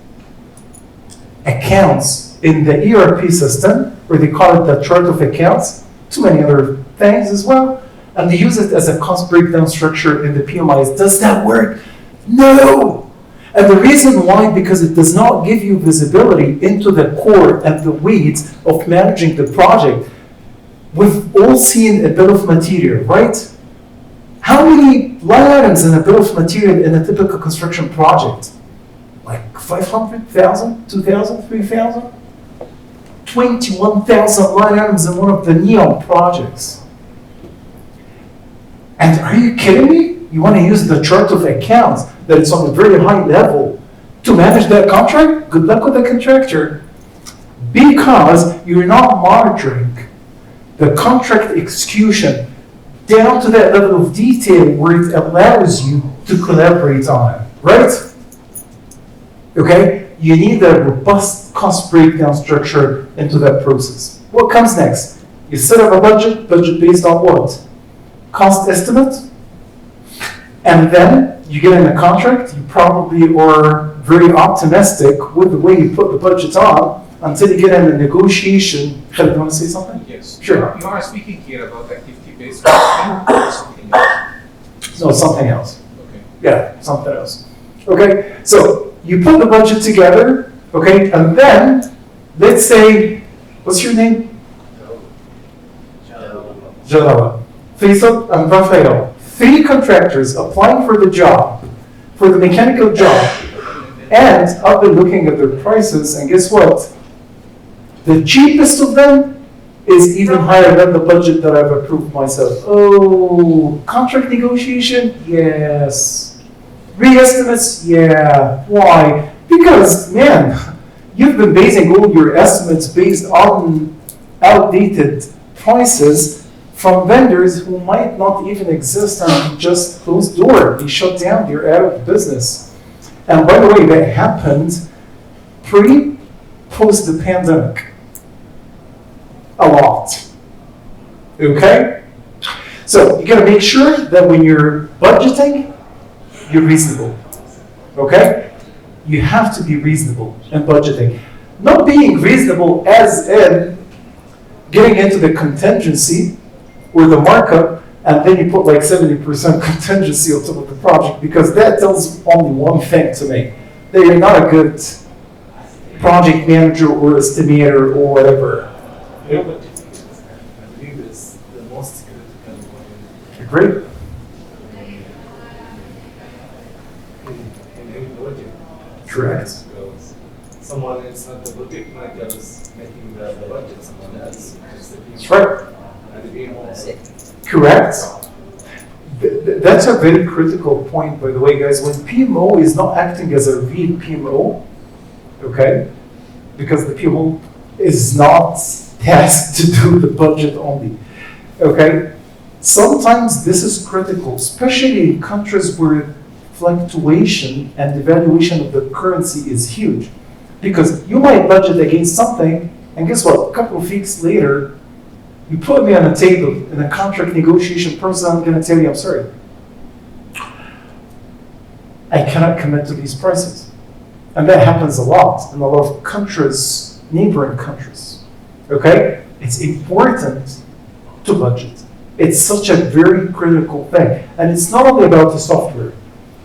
accounts in the ERP system, or they call it the chart of accounts, too many other things as well, and they use it as a cost breakdown structure in the PMIs. Does that work? No! And the reason why, because it does not give you visibility into the core and the weeds of managing the project. We've all seen a bill of material, right? How many line items in a bill of material in a typical construction project? Like 500,000, 2,000, 3,000? 21,000 line items in one of the NEOM projects. And are you kidding me? You want to use the chart of accounts that it's on a very high level to manage that contract? Good luck with the contractor. Because you're not monitoring the contract execution down to that level of detail where it allows you to collaborate on it, right? Okay? You need a robust cost breakdown structure into that process. What comes next? You set up a budget based on what? Cost estimate. And then you get in a contract. You probably are very optimistic with the way you put the budget on until you get in a negotiation. Khalid, you want to say something? Yes. Sure. You are speaking here about activity-based costing or something else? No, something else. Okay. Yeah, something else. Okay, so you put the budget together, okay, and then let's say, what's your name? Jalala. Faisal and Raphael. 3 contractors applying for the job, for the mechanical job, and I've been looking at their prices, and guess what? The cheapest of them is even higher than the budget that I've approved myself. Oh, contract negotiation? Yes. Re-estimates? Yeah. Why? Because, man, you've been basing all your estimates based on outdated prices from vendors who might not even exist and just closed door. They shut down, they're out of business. And by the way, that happened post the pandemic. A lot. Okay? So you gotta make sure that when you're budgeting, you're reasonable. Okay? You have to be reasonable in budgeting. Not being reasonable as in getting into the contingency or the markup, and then you put like 70% contingency on top of the project, because that tells only one thing to me, that you're not a good project manager or estimator or whatever. Yeah, but I believe it's the most critical one. Agree? In any project. Correct. Because someone is not the project manager is making the budget, someone else is the PMO. That's right. And the PMO also. Correct. That's a very critical point, by the way, guys. When PMO is not acting as a real PMO, okay, because the PMO is not tasked to do the budget only, okay? Sometimes this is critical, especially in countries where fluctuation and devaluation of the currency is huge. Because you might budget against something, and guess what? A couple of weeks later, you put me on a table in a contract negotiation process, I'm going to tell you, I'm sorry. I cannot commit to these prices. And that happens a lot in a lot of countries, neighboring countries. Okay? It's important to budget. It's such a very critical thing. And it's not only about the software.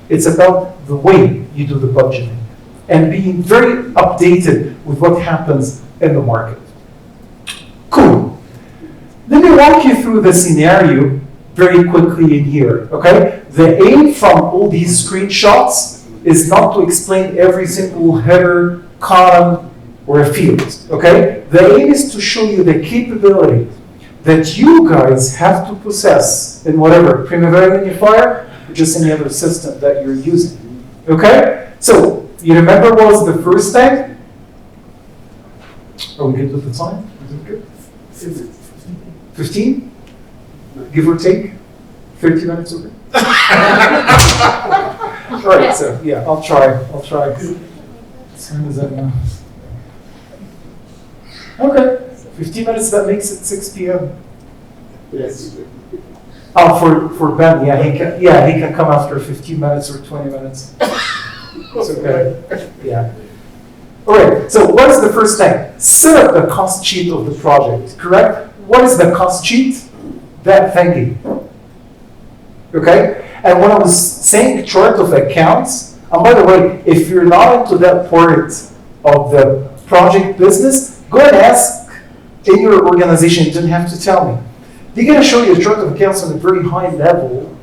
It's about the way you do the budgeting and being very updated with what happens in the market. Cool. Let me walk you through the scenario very quickly in here, okay? The aim from all these screenshots is not to explain every single header, column, or a field, okay? The aim is to show you the capability that you guys have to possess in whatever, Primavera Unifier, or just any other system that you're using, okay? So, you remember what was the first thing? Are we good with the time? Is it good? 15? Give or take? 30 minutes over? All right, so yeah, I'll try. What time is that now? Okay, 15 minutes, that makes it 6 p.m. Yes. Oh, for Ben, he can come after 15 minutes or 20 minutes. It's okay. Yeah. All right, so what is the first thing? Set up the cost sheet of the project, correct? What is the cost sheet? That thingy. Okay? And when I was saying chart of accounts, and by the way, if you're not into that part of the project business, go and ask in your organization, you don't have to tell me. They're going to show you a chart of accounts on a very high level,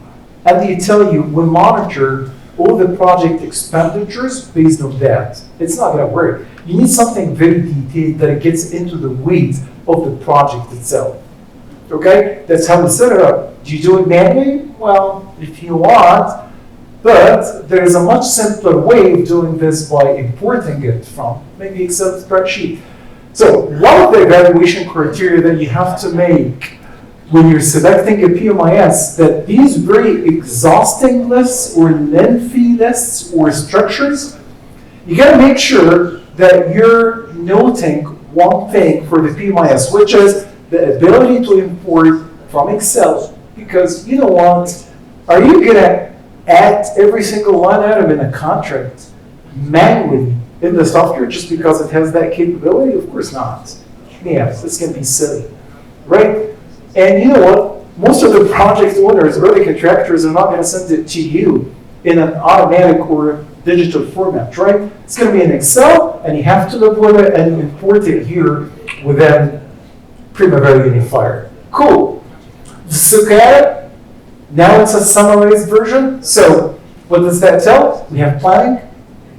and they tell you we monitor all the project expenditures based on that. It's not going to work. You need something very detailed that it gets into the weight of the project itself. Okay? That's how we set it up. Do you do it manually? Well, if you want, but there is a much simpler way of doing this by importing it from maybe Excel spreadsheet. So one of the evaluation criteria that you have to make when you're selecting a PMIS, that these very exhausting lists or lengthy lists or structures, you got to make sure that you're noting one thing for the PMIS, which is the ability to import from Excel. Because you know what? Are you going to add every single line item in a contract manually in the software just because it has that capability? Of course not. Yeah, it's going to be silly, right? And you know what? Most of the project owners or the contractors are not going to send it to you in an automatic or digital format, right? It's going to be in Excel, and you have to live with it and import it here within Primavera Unifier. Cool. Let's look at it. Now it's a summarized version. So what does that tell? We have planning,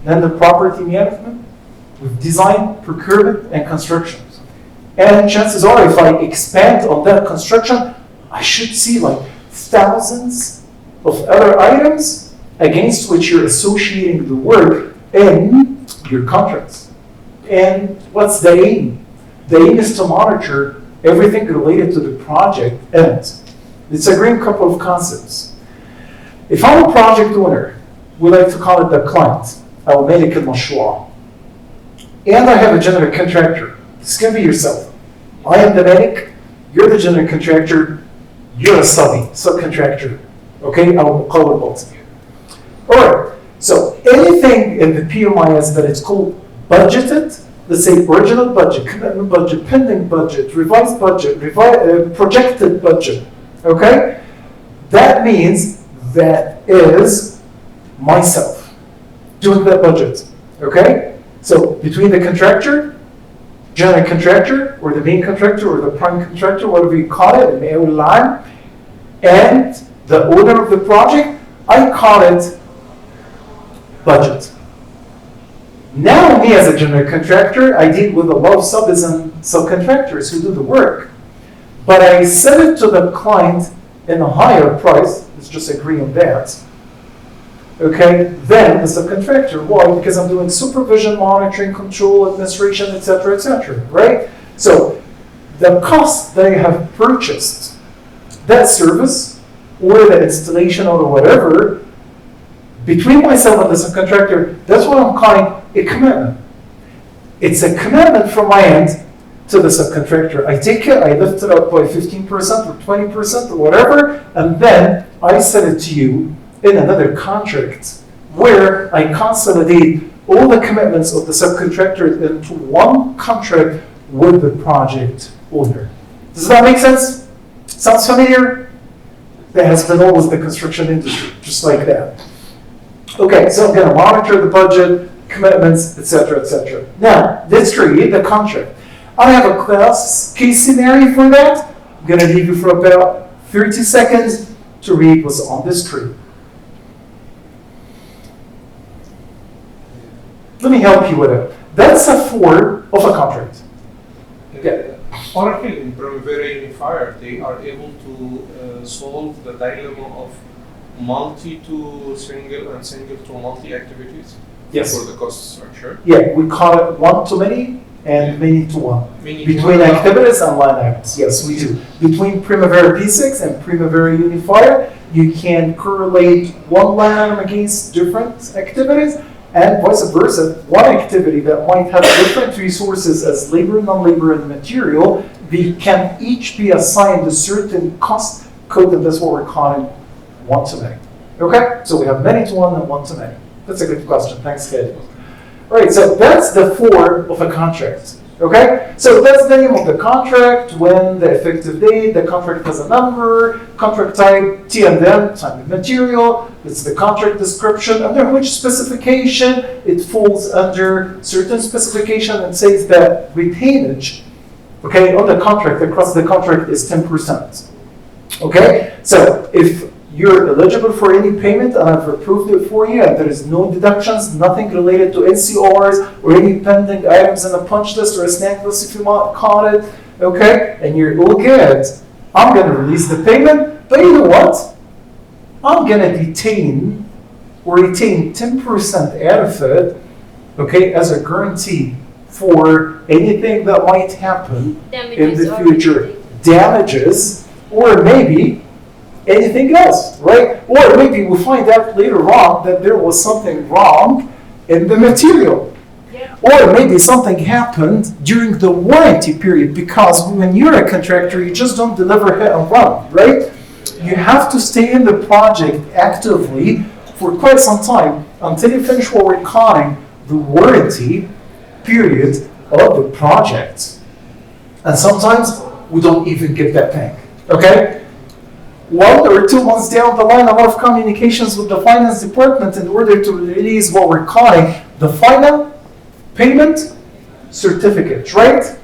then the property management, with design, procurement, and construction. And chances are, if I expand on that construction, I should see like thousands of other items against which you're associating the work in your contracts. And what's the aim? The aim is to monitor everything related to the project end. Let's agree on a couple of concepts. If I'm a project owner, we like to call it the client, أو مالك المشروع, and I have a general contractor. It's going to be yourself. I am the malik, you're the general contractor, you're a subcontractor, okay? I'll call it both. All right, so anything in the PMIS that it's called budgeted, let's say original budget, commitment budget, pending budget, revised budget, projected budget, okay? That means that is myself doing that budget, okay? So between the contractor, general contractor, or the main contractor, or the prime contractor, whatever you call it, and the owner of the project, I call it budget. Now, me as a general contractor, I deal with a lot of subs and subcontractors who do the work. But I set it to the client in a higher price, let's just agree on that, okay, than the subcontractor. Why? Because I'm doing supervision, monitoring, control, administration, etc., right? So the cost that I have purchased that service or the installation or whatever, between myself and the subcontractor, that's what I'm calling a commitment. It's a commitment from my end to the subcontractor. I take it, I lift it up by 15% or 20% or whatever, and then I send it to you in another contract where I consolidate all the commitments of the subcontractor into one contract with the project owner. Does that make sense? Sounds familiar? That has been always the construction industry, just like that. Okay, so I'm going to monitor the budget, commitments, etc. Now, let's create the contract. I have a case scenario for that. I'm going to leave you for about 30 seconds to read what's on the screen. Let me help you with it. That's a form of a contract. Yeah. Oracle in Primavera Unifier, they are able to solve the dilemma of multi to single and single to multi activities. Yes. For the cost structure. Yeah, we call it one to many and many to one. Between to one. activities and line items, yes, we do. Between Primavera P6 and Primavera Unifier, you can correlate one line item against different activities, and vice versa. One activity that might have different resources as labor, non-labor, and material, they can each be assigned a certain cost code, and that's what we're calling one to many. Okay, so we have many to one and one to many. That's a good question. Thanks, Kid. All right, so that's the form of a contract. Okay, so that's the name of the contract, when, the effective date, the contract has a number, contract type, T&M, time and material, it's the contract description, under which specification it falls under certain specification and says that retainage, okay, on the contract, across the contract is 10%. Okay, so if you're eligible for any payment and I've approved it for you and there is no deductions, nothing related to NCRs or any pending items in a punch list or a snack list if you want to call it, okay, and you're all good, I'm going to release the payment, but you know what? I'm going to retain 10% out of it, okay, as a guarantee for anything that might happen in the future. Damages, or maybe anything else, right? Or maybe we find out later on that there was something wrong in the material. Yeah. Or maybe something happened during the warranty period, because when you're a contractor, you just don't deliver hit and run, right? You have to stay in the project actively for quite some time until you finish what we're calling the warranty period of the project. And sometimes we don't even get that back, okay? 1 or 2 months down the line, a lot of communications with the finance department in order to release what we're calling the final payment certificate, right?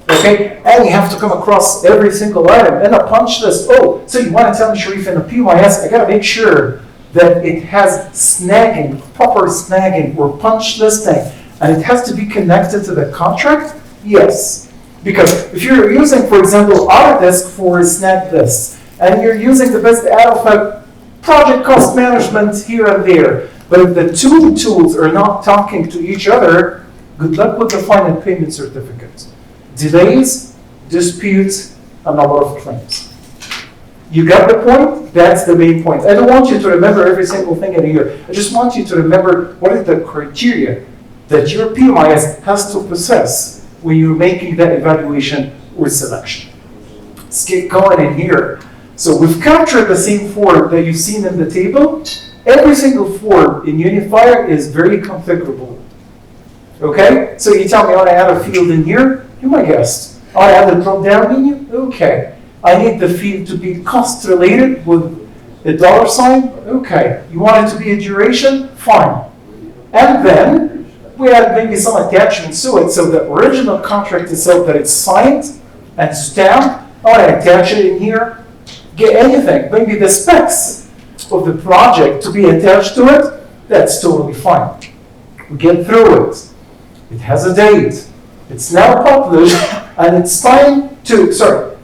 Okay, and you have to come across every single item in a punch list. Oh, so you want to tell me, Sharif, in a PMIS, I got to make sure that it has snagging, proper snagging or punch listing, and it has to be connected to the contract? Yes. Because if you're using, for example, Autodesk for snag lists, and you're using the best out of a project cost management here and there, but if the two tools are not talking to each other, good luck with the final payment certificate. Delays, disputes, and a lot of claims. You got the point? That's the main point. I don't want you to remember every single thing in here. I just want you to remember what is the criteria that your PMIS has to possess when you're making that evaluation or selection. Let's get going in here. So we've captured the same form that you've seen in the table. Every single form in Unifier is very configurable. Okay? So you tell me I want to add a field in here. You're my guest. I want to add a drop-down menu. Okay. I need the field to be cost related with a dollar sign. Okay. You want it to be a duration? Fine. And then we add maybe some attachments to it. So the original contract itself that it's signed and stamped, I want to attach it in here. Get anything. Maybe the specs of the project to be attached to it. That's totally fine. We get through it. It has a date. It's now published, and it's time to,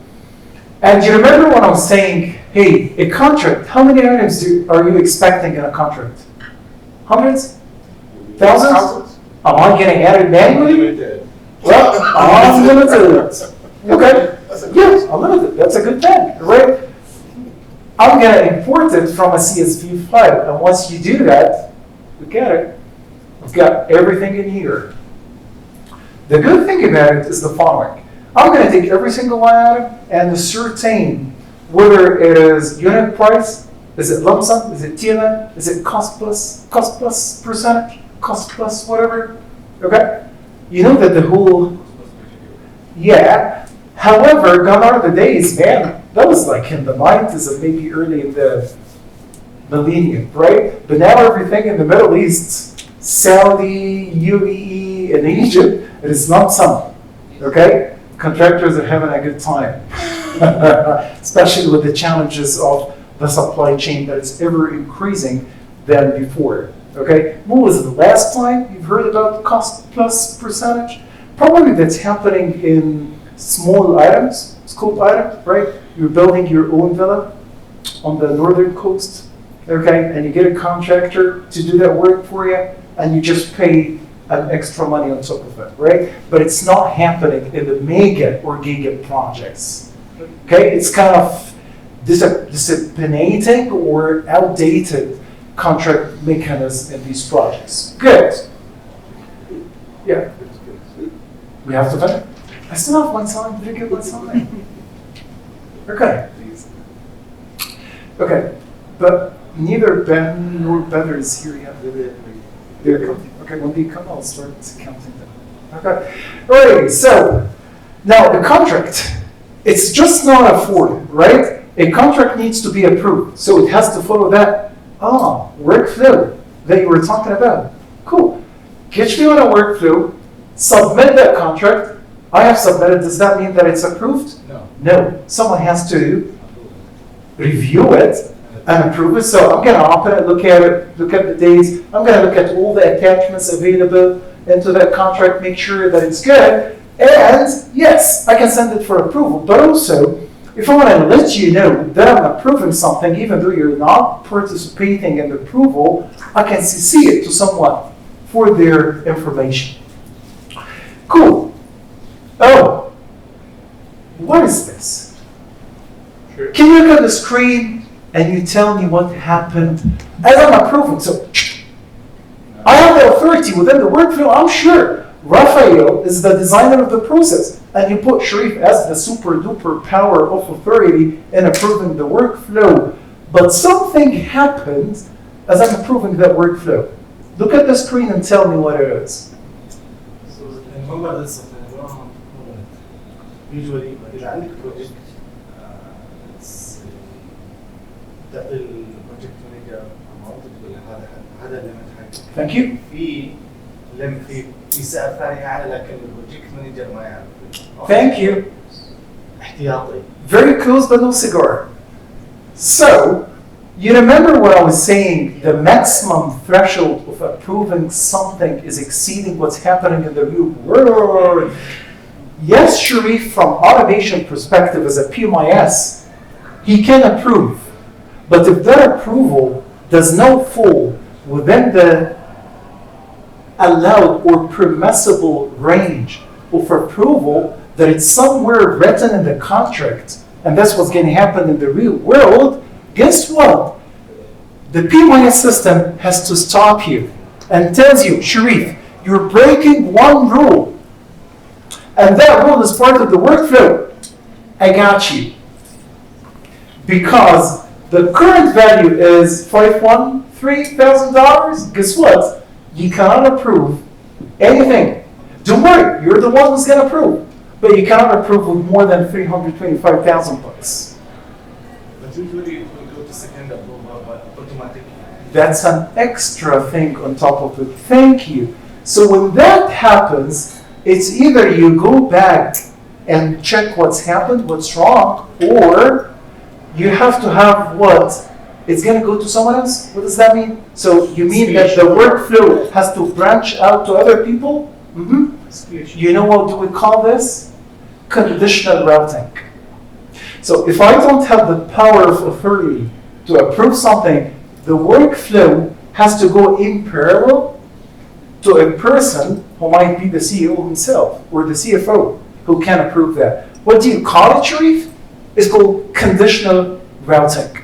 and you remember when I was saying, hey, a contract, how many items are you expecting in a contract? Hundreds? Thousands? Am I getting added manually? Well, unlimited. Okay. Yes, unlimited. That's a good thing, right? I'm going to import it from a CSV file, and once you do that, look at it. I've got everything in here. The good thing about it is the following. I'm going to take every single item and ascertain whether it is unit price, is it lump sum, is it TLM, is it cost plus percentage, cost plus whatever. Okay? You know that the whole, yeah. However, gone are the days, man. That was like in the 90s and maybe early in the millennium, right? But now everything in the Middle East, Saudi, UAE, and Egypt, it is lump sum. Okay? Contractors are having a good time. Especially with the challenges of the supply chain that is ever increasing than before. Okay? When was the last time you've heard about cost plus percentage? Probably that's happening in small items, scope items, right? You're building your own villa on the northern coast, okay? And you get a contractor to do that work for you, and you just pay an extra money on top of it, right? But it's not happening in the mega or giga projects, okay? It's kind of disciplinating or outdated contract mechanism in these projects. Good. Yeah. We have to finish. I still have one time. Did I get one time? Okay. Okay. But neither Ben nor Better is here yet. They're coming. Okay, when they come, I'll start counting them. Okay. Alright, so now the contract. It's just not a form, right? A contract needs to be approved. So it has to follow that workflow that you were talking about. Cool. Get me on a workflow, submit that contract. I have submitted. Does that mean that it's approved? No. No. Someone has to review it and approve it. So I'm going to open it, look at it, look at the dates. I'm going to look at all the attachments available into that contract, make sure that it's good. And yes, I can send it for approval. But also, if I want to let you know that I'm approving something, even though you're not participating in the approval, I can CC it to someone for their information. Cool. Oh, what is this? Sure. Can you look at the screen and you tell me what happened as I'm approving? So I have the authority within the workflow. I'm sure Raphael is the designer of the process, and you put Sharif as the super duper power of authority in approving the workflow. But something happened as I'm approving that workflow. Look at the screen and tell me what it is. usually إذا عندك بروجكت تعطي البروجكت مانجر أماونت تقول له هذا الليمت حقك. Thank you. في سعر ثاني أعلى لكن البروجكت مانجر ما يعرف. Thank you. احتياطي. Very close but no cigar. So, you remember what I was saying, the maximum threshold of approving something is exceeding what's happening in the real world. Yes, Sharif, from automation perspective as a PMIS, he can approve. But if that approval does not fall within the allowed or permissible range of approval, that it's somewhere written in the contract, and that's what's going to happen in the real world, guess what? The PMIS system has to stop you and tells you, Sharif, you're breaking one rule. And that rule is part of the workflow. I got you. because the current value is $513,000. Guess what? You cannot approve anything. Don't worry, you're the one who's going to approve, but you cannot approve with more than 325,000 bucks. But usually it will go to second approval automatically. That's an extra thing on top of it. Thank you. So when that happens, it's either you go back and check what's happened, what's wrong, or you have to have what? It's going to go to someone else? What does that mean? So you mean that the workflow has to branch out to other people? Mm-hmm. You know what do we call this? Conditional routing. So if I don't have the power of authority to approve something, the workflow has to go in parallel to a person who might be the CEO himself or the CFO who can approve that. What do you call it, Sharif? It's called conditional routing.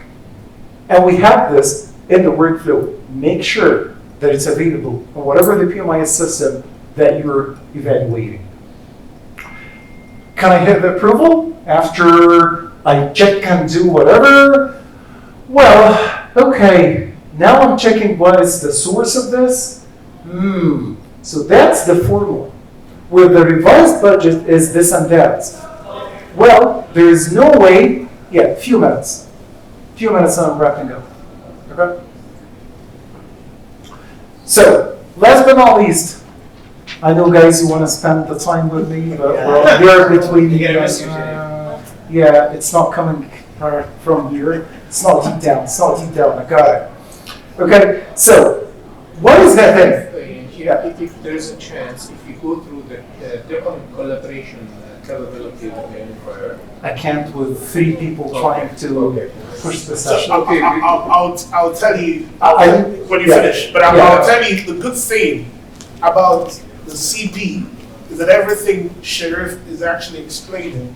And we have this in the workflow. Make sure that it's available on whatever the PMI system that you're evaluating. Can I hit the approval after I check and do whatever? Well, okay, now I'm checking what is the source of this. So that's the formula, where the revised budget is this and that. Well, there is no way, a few minutes and I'm wrapping up, okay? So, last but not least, I know guys who want to spend the time with me, but well, they're between, it's not coming from here, it's not deep down, I got it. Okay, so, what is that thing? If there's a chance, if you go through the different collaboration capability of the unifier. I can't with 3 people trying to push the session. I'll tell you when you finish, but I'll tell you the good thing about the CP is that everything Sharif is actually explaining.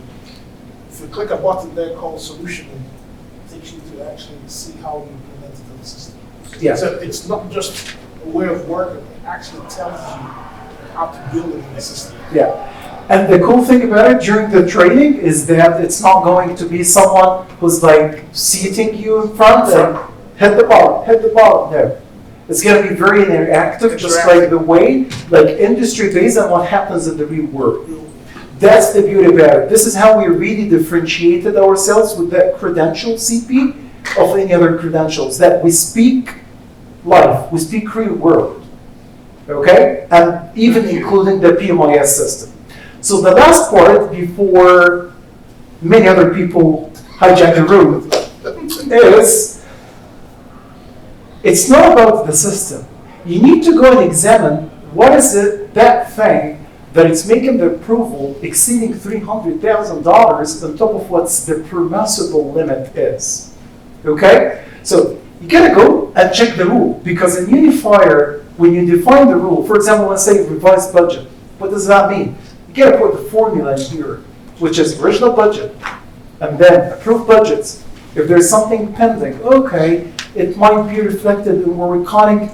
If you click a button there called solution, it takes you to actually see how you implement it in the system. Yeah. So it's not just a way of working, it actually tells you how to build it in the system. Yeah. And the cool thing about it during the training is that it's not going to be someone who's like seating you in front and hit the bottom, no. It's going to be very interactive, just like the way, like industry based on what happens in the real world. That's the beauty about it. This is how we really differentiated ourselves with that credential CP of any other credentials, that we speak life, we speak real world, okay? And even including the PMIS system. So the last part, before many other people hijack the room, is it's not about the system. You need to go and examine what is it, that thing that it's making the approval exceeding $300,000 on top of what the permissible limit is. Okay? So you gotta go and check the rule, because in Unifier, when you define the rule, for example, let's say revised budget, what does that mean? You gotta put the formula in here, which is original budget, and then approved budgets. If there's something pending, okay, it might be reflected in what we're calling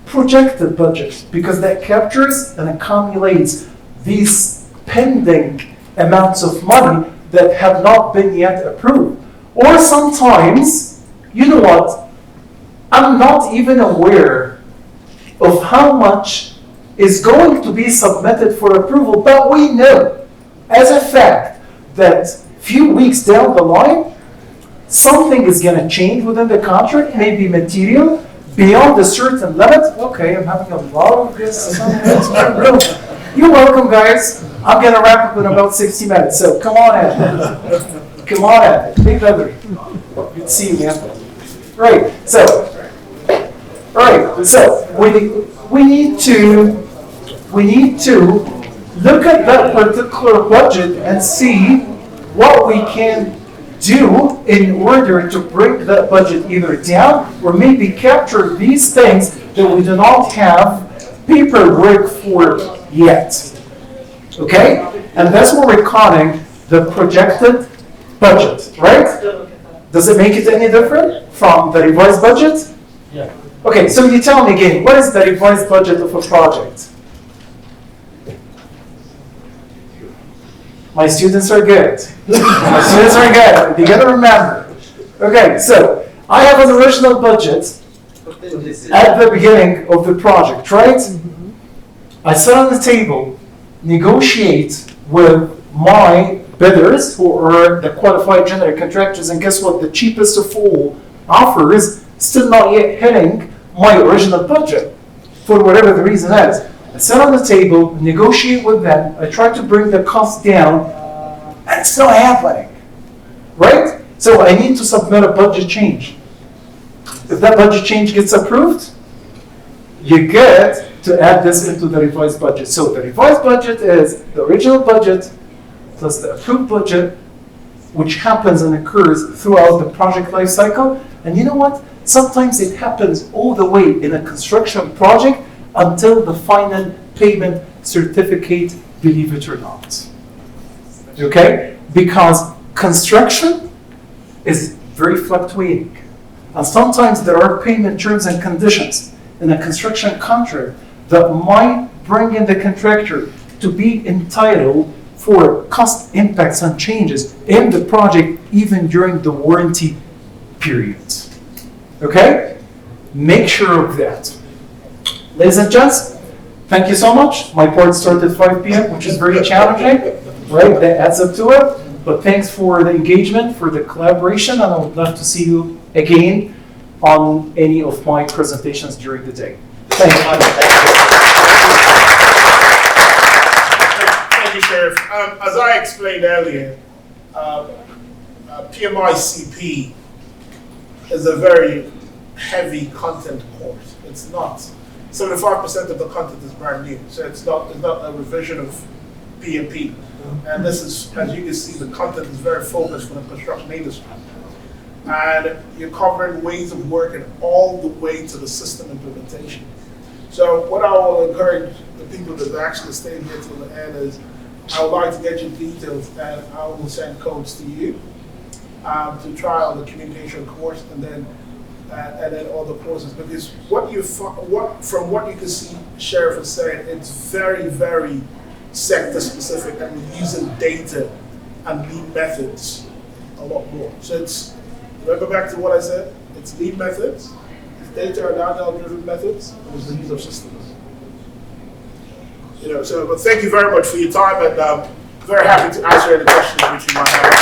projected budget, because that captures and accumulates these pending amounts of money that have not been yet approved. Or sometimes, you know what, I'm not even aware of how much is going to be submitted for approval, but we know as a fact that few weeks down the line, something is going to change within the contract, maybe material, beyond a certain limit. Okay, I'm having a lot of this. You're welcome, guys. I'm going to wrap up in about 60 minutes, so come on in. Come on in. Big brother. Good to see you, man. Right, so we need to look at that particular budget and see what we can do in order to bring that budget either down or maybe capture these things that we do not have paperwork for yet. Okay? And that's what we're calling the projected budget, right? Does it make it any different from the revised budget? Yeah. Okay, so you tell me again, what is the revised budget of a project? My students are good. My students are good. You gotta remember. Okay, so I have an original budget at the beginning of the project, right? I sit on the table, negotiate with my bidders, who are the qualified general contractors, and guess what? The cheapest of all offers still not yet hitting my original budget, for whatever the reason is. I sit on the table, negotiate with them, I try to bring the cost down, and it's not happening, right? So I need to submit a budget change. If that budget change gets approved, you get to add this into the revised budget. So the revised budget is the original budget plus the approved budget, which happens and occurs throughout the project life cycle. And you know what? Sometimes it happens all the way in a construction project until the final payment certificate, believe it or not. Okay? Because construction is very fluctuating. And sometimes there are payment terms and conditions in a construction contract that might bring in the contractor to be entitled for cost impacts and changes in the project even during the warranty period. Okay? Make sure of that. Ladies and gents, thank you so much. My part started at 5 p.m., which is very challenging, right? That adds up to it. But thanks for the engagement, for the collaboration, and I would love to see you again on any of my presentations during the day. Thank you. Thank you, Sheriff. As I explained earlier, PMI-CP is a very heavy content course. It's not. 75% of the content is brand new, so it's not a revision of PMP. And this is, as you can see, the content is very focused for the construction industry. And you're covering ways of working all the way to the system implementation. So what I will encourage the people that actually stay here till the end is, I would like to get your details and I will send codes to you to try on the communication course and then all the courses, because from what you can see, Sheriff is saying, it's very, very sector specific, and we're using data and lean methods a lot more. So it's, remember back to what I said, it's lean methods, it's data and agile-driven methods, and it's the use of systems. But thank you very much for your time, and very happy to answer any questions which you might have.